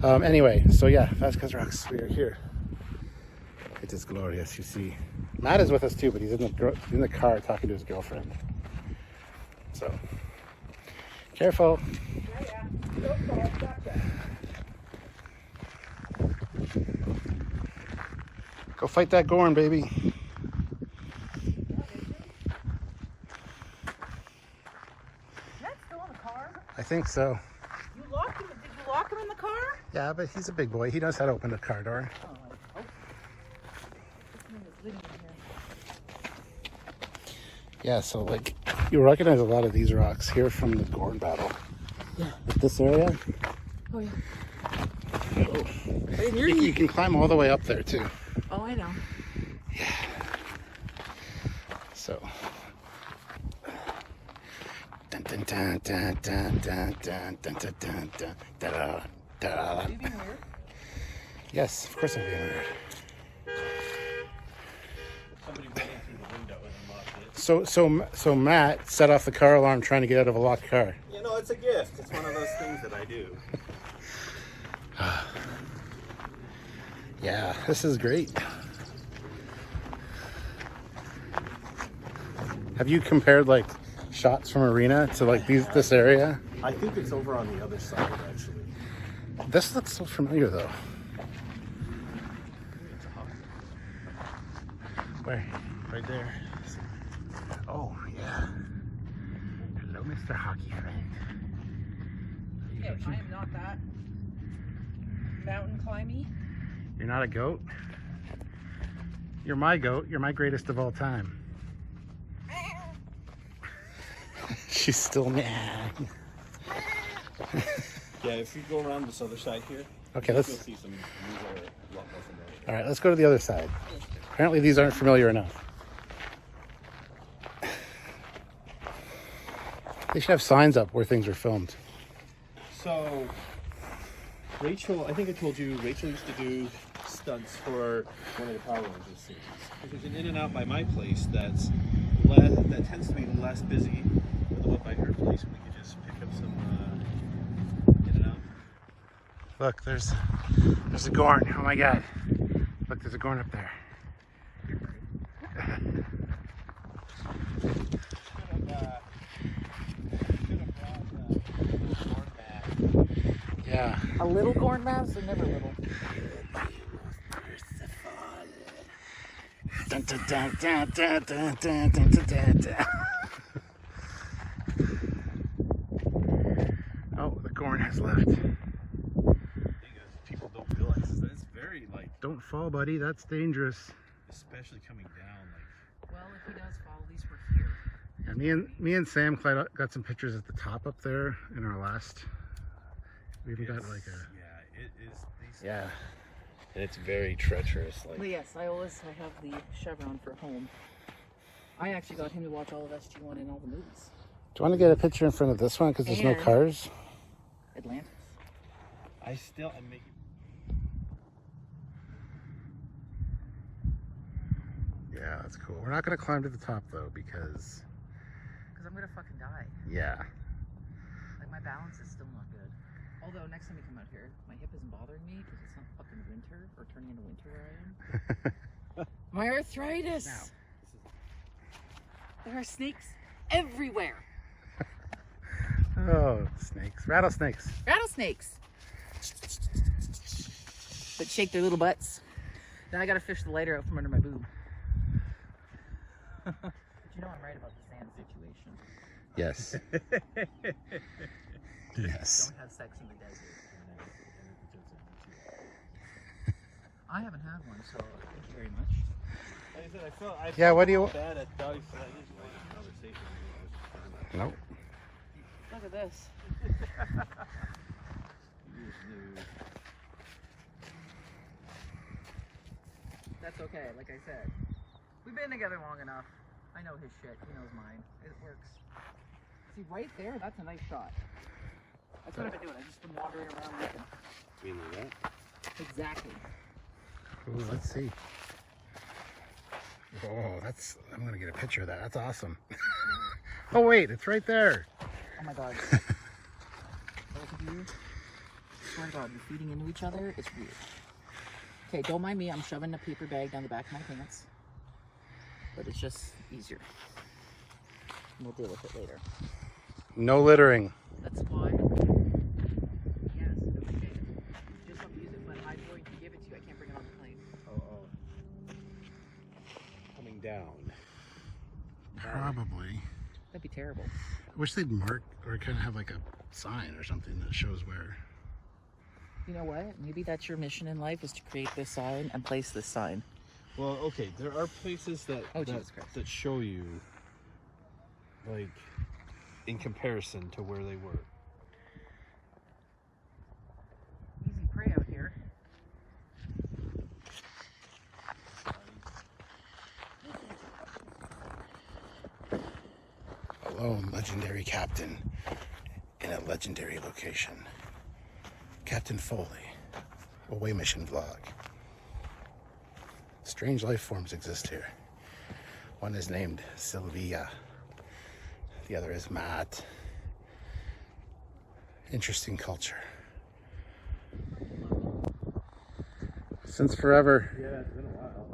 Anyway, so yeah, Vasquez Rocks. We are here. It is glorious. You see, Matt is with us too, but he's in the car talking to his girlfriend. So careful. Go fight that Gorn, baby. Matt's still in the car? I think so. You locked him? Did you lock him in the car? Yeah, but he's a big boy. He knows how to open a car door. Yeah, so like you recognize a lot of these rocks here from the Gorn battle. Yeah. Like this area. Oh yeah. You can climb all the way up there too. Oh, I know. So. Dun dun dun dun dun dun dun dun dun dun dun da da. Are you being weird? Yes, of course I'm being weird. Somebody went in through the window and unlocked it. So Matt set off the car alarm trying to get out of a locked car. You know, it's a gift. It's one of those things that I do. Yeah, this is great. Have you compared like shots from arena to like this area? I think it's over on the other side, actually. This looks so familiar though. Where? Right there. Oh yeah. Hello, Mr. Hockey friend. Okay, I am not that mountain climby. You're not a goat? You're my goat. You're my greatest of all time. She's still mad. Yeah, if you go around this other side here, Okay, you'll let's. see some. These are a lot more familiar. All right, let's go to the other side. Apparently, these aren't familiar enough. They should have signs up where things are filmed. So, Rachel, I think I told you, Rachel used to do stunts for one of the Power Rangers series. There's an in and out by my place that tends to be less busy than the one by her place. We could just pick up some in and out. Look, there's a Gorn. Oh my God! Look, there's a Gorn up there. Yeah. A little corn mouse or never little? Dun, dun, dun, dun, dun, dun, dun, dun, dun, dun. Oh, the Gorn has left. People don't realize that it's very like. Don't fall, buddy. That's dangerous. Especially coming down. Like. Well, if he does fall, at least we're here. Yeah, me and Sam got some pictures at the top up there in our last. We even got like a. Yeah, it is. Yeah. And it's very treacherous. Like. Well, yes, I have the Chevron for home. I actually got him to watch all of SG1 and all the movies. Do you want to get a picture in front of this one because there's no cars? Atlantis. I'm making. Yeah, that's cool. We're not gonna climb to the top though because I'm gonna fucking die. yeah. Like my balance is still not good. Although next time we come out here, my hip isn't bothering me because it's not fucking winter or turning into winter where I am. My arthritis. Now. There are snakes everywhere. Oh, snakes, rattlesnakes. Rattlesnakes. but shake their little butts. Then I gotta fish the lighter out from under my boob. But you know I'm right about the sand situation. Yes. Yes. Don't have sex in the desert. I haven't had one, so thank you very much. Like I said, I felt Yeah, what do you- bad at Doug's conversation. Nope. Look at this. That's okay, like I said. We've been together long enough. I know his shit, he knows mine. It works. See, right there, that's a nice shot. That's what I've been doing. I've just been wandering around looking. You mean like that? Exactly. Ooh, let's see. Oh, I'm gonna get a picture of that. That's awesome. Oh wait, it's right there. Oh my god. Both of you, I swear to god, you're feeding into each other. It's weird. Okay, don't mind me. I'm shoving a paper bag down the back of my pants. But it's just easier. And we'll deal with it later. No littering. That's why. Yes, okay. Just don't use it when I'm going to give it to you. I can't bring it on the plane. Oh. Coming down. Probably. That'd be terrible. I wish they'd mark or kind of have like a sign or something that shows where. You know what? Maybe that's your mission in life, is to create this sign and place this sign. Well, okay, there are places that that show you, like, in comparison to where they were. Easy prey out here. A lone legendary captain in a legendary location. Captain Foley, away mission vlog. Strange life forms exist here. One is named Silvija. The other is Matt. Interesting culture. Since forever. Yeah, it's been a while.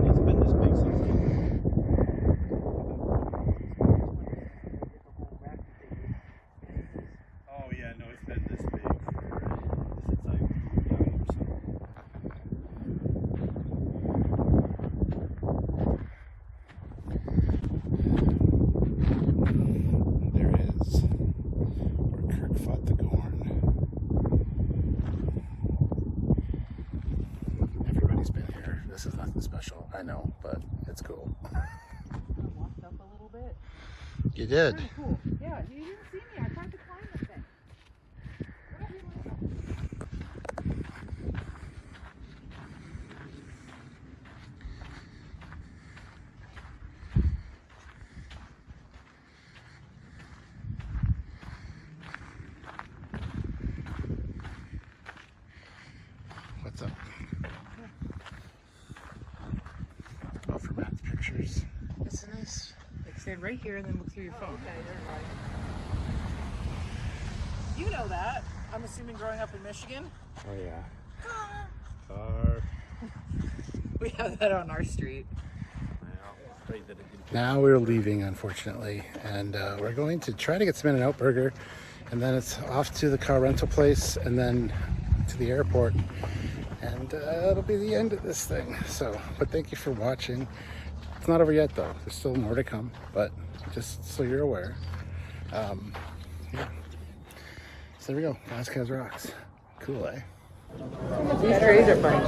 It's been this big since Oh yeah, no, it's been this big since I've young or so. There it is, where Kirk fought the Gorn. Everybody's been here. This is nothing special, I know, but it's cool. I walked up a little bit. You did. Pretty cool. Yeah, you didn't see me. I tried to climb the thing. What's up? Oh, for Matt's pictures. It's nice. Like, stand right here and then look through your phone. Okay, never mind. You know that. I'm assuming growing up in Michigan. Oh yeah. Car. We have that on our street. Now we're leaving, unfortunately, and we're going to try to get some In-N-Out Burger, and then it's off to the car rental place, and then to the airport, and it'll be the end of this thing. So, but thank you for watching. It's not over yet, though. There's still more to come, but just so you're aware. Yeah. So there we go. Vasquez Rocks. Cool, eh? These trays are funny.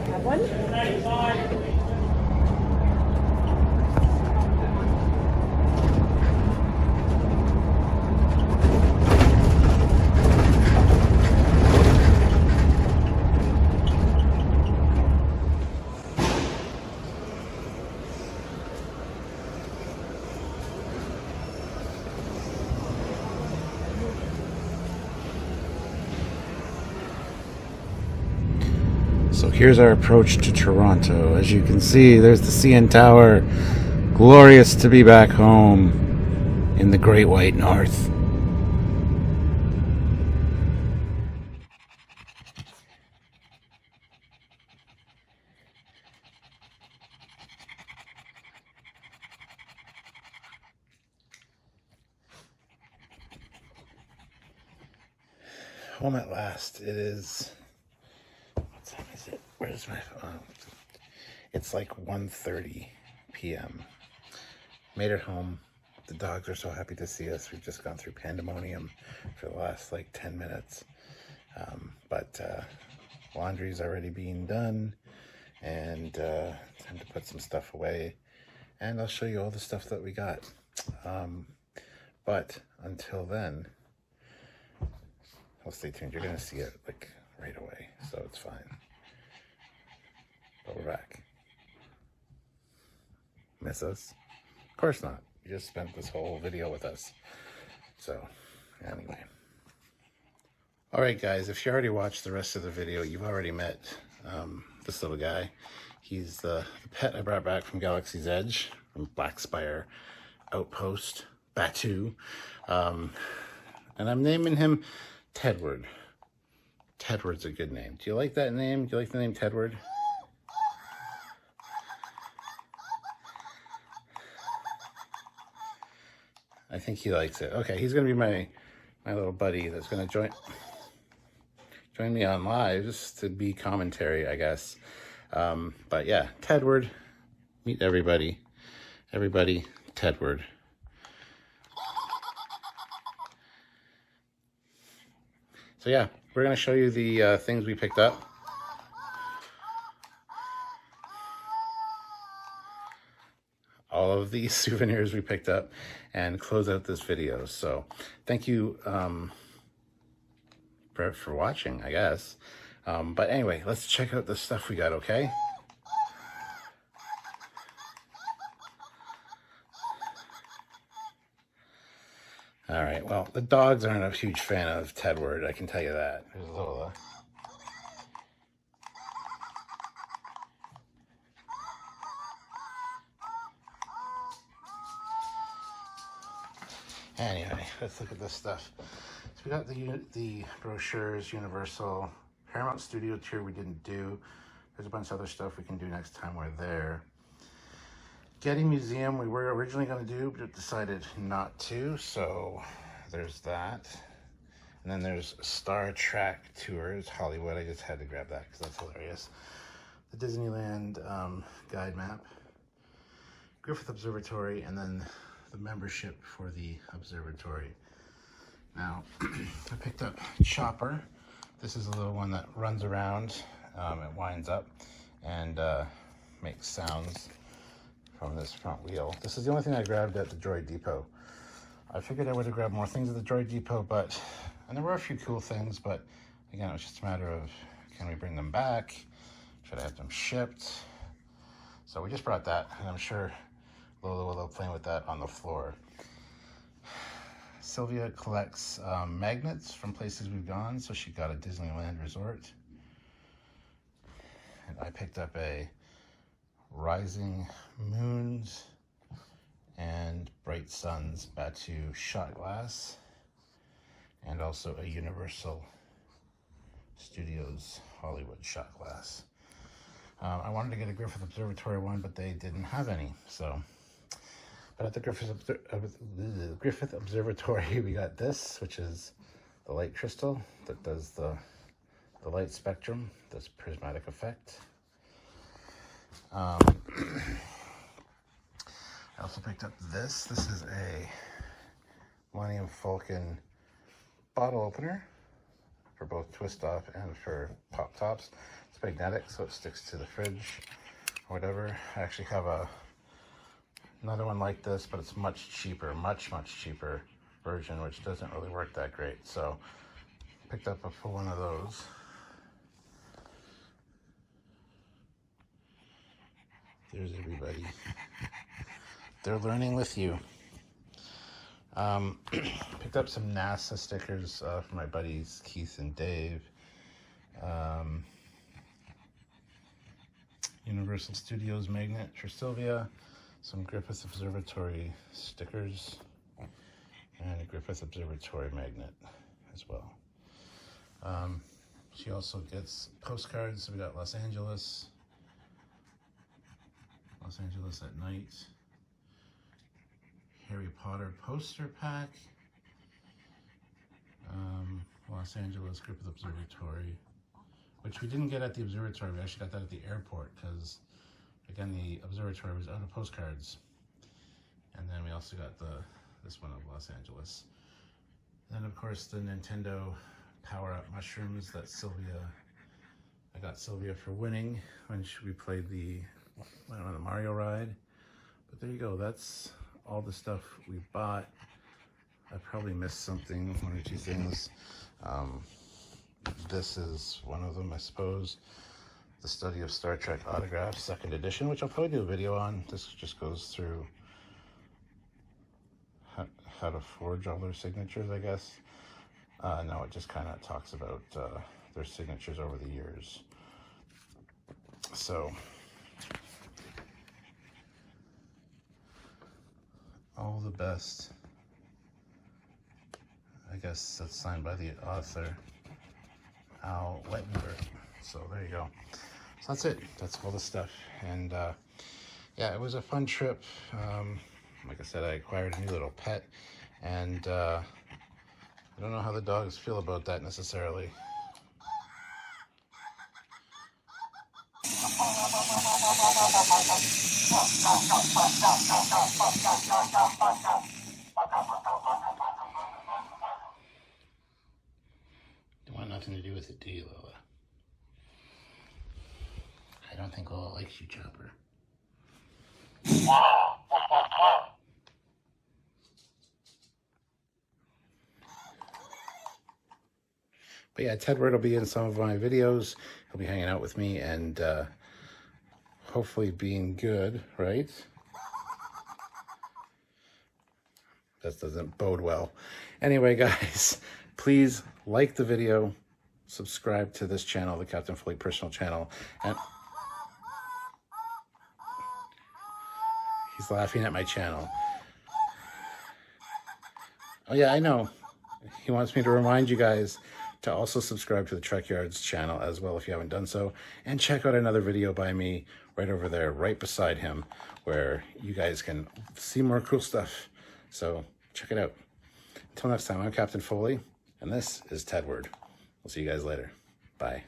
Have one? So here's our approach to Toronto. As you can see, there's the CN Tower. Glorious to be back home in the Great White North. home at last. It is, what time is it? Where's my phone? It's like 1:30 p.m. Made it home. The dogs are so happy to see us. We've just gone through pandemonium for the last like 10 minutes. But laundry's already being done, and time to put some stuff away. And I'll show you all the stuff that we got. But until then, well, stay tuned. You're gonna see it like right away, so it's fine. But we're back. Miss us? Of course not. You just spent this whole video with us. So, anyway. Alright guys, if you already watched the rest of the video, you've already met this little guy. He's the pet I brought back from Galaxies Edge, from Black Spire Outpost, Batuu. And I'm naming him Tedward. Tedward's a good name. Do you like that name? Do you like the name Tedward? I think he likes it. Okay, he's gonna be my little buddy that's gonna join me on live just to be commentary, I guess. But yeah, Tedward, meet everybody. Everybody, Tedward. So yeah, we're gonna show you the things we picked up. All of these souvenirs we picked up, and close out this video. So thank you for watching, I guess. But anyway, let's check out the stuff we got, okay? All right, well, the dogs aren't a huge fan of Tedward, I can tell you that. There's a little Anyway, let's look at this stuff. So we got the brochures, Universal, Paramount Studio Tour we didn't do. There's a bunch of other stuff we can do next time we're there. Getty Museum we were originally going to do, but decided not to, so there's that. And then there's Star Trek Tours, Hollywood. I just had to grab that because that's hilarious. The Disneyland guide map, Griffith Observatory, and then the membership for the observatory. Now, I picked up Chopper. This is a little one that runs around, it winds up, and makes sounds from this front wheel. This is the only thing I grabbed at the Droid Depot. I figured I would have grabbed more things at the Droid Depot, and there were a few cool things, but again, it was just a matter of, can we bring them back? Should I have them shipped? So we just brought that, and I'm sure Lola will love playing with that on the floor. Sylvia collects magnets from places we've gone, so she got a Disneyland resort. And I picked up a Rising Moons and Bright Suns Batuu shot glass, and also a Universal Studios Hollywood shot glass. I wanted to get a Griffith Observatory one, but they didn't have any, so. But at the Griffith Observatory, we got this, which is the light crystal that does the light spectrum, this prismatic effect. I also picked up this. This is a Millennium Falcon bottle opener for both twist off and for pop tops. It's magnetic, so it sticks to the fridge or whatever. I actually have another one like this, but it's much cheaper, much cheaper version, which doesn't really work that great. So picked up a full one of those. There's everybody. They're learning with you. Picked up some NASA stickers for my buddies Keith and Dave. Universal Studios magnet for Sylvia. Some Griffith Observatory stickers, and a Griffith Observatory magnet as well. She also gets postcards. So we got Los Angeles at night, Harry Potter poster pack, Los Angeles Griffith Observatory, which we didn't get at the observatory. We actually got that at the airport because, again, the observatory was out of postcards. And then we also got this one of Los Angeles. Then, of course, the Nintedo power-up mushrooms that I got Sylvia for winning when we played the Mario ride. But there you go. That's all the stuff we bought. I probably missed something, one or two things. This is one of them, I suppose. The Study of Star Trek Autographs, 2nd edition, which I'll probably do a video on. This just goes through how to forge all their signatures, I guess. No, it just kind of talks about their signatures over the years. So, all the best. I guess that's signed by the author, Al Wettenberg. So there you go. So that's it. That's all the stuff. And yeah, it was a fun trip. Like I said, I acquired a new little pet, and I don't know how the dogs feel about that necessarily. You want nothing to do with it, do you, Lola? I don't think Lola likes you, Chopper. But yeah, Tedward will be in some of my videos. He'll be hanging out with me and hopefully being good, right? That doesn't bode well. Anyway, guys, please like the video, subscribe to this channel, the Captain Foley personal channel, and he's laughing at my channel. Oh yeah, I know. He wants me to remind you guys to also subscribe to the Trek Yards channel as well if you haven't done so, and check out another video by me right over there, right beside him, where you guys can see more cool stuff. So check it out. Until next time, I'm Captain Foley, and this is Tedward. We'll see you guys later. Bye.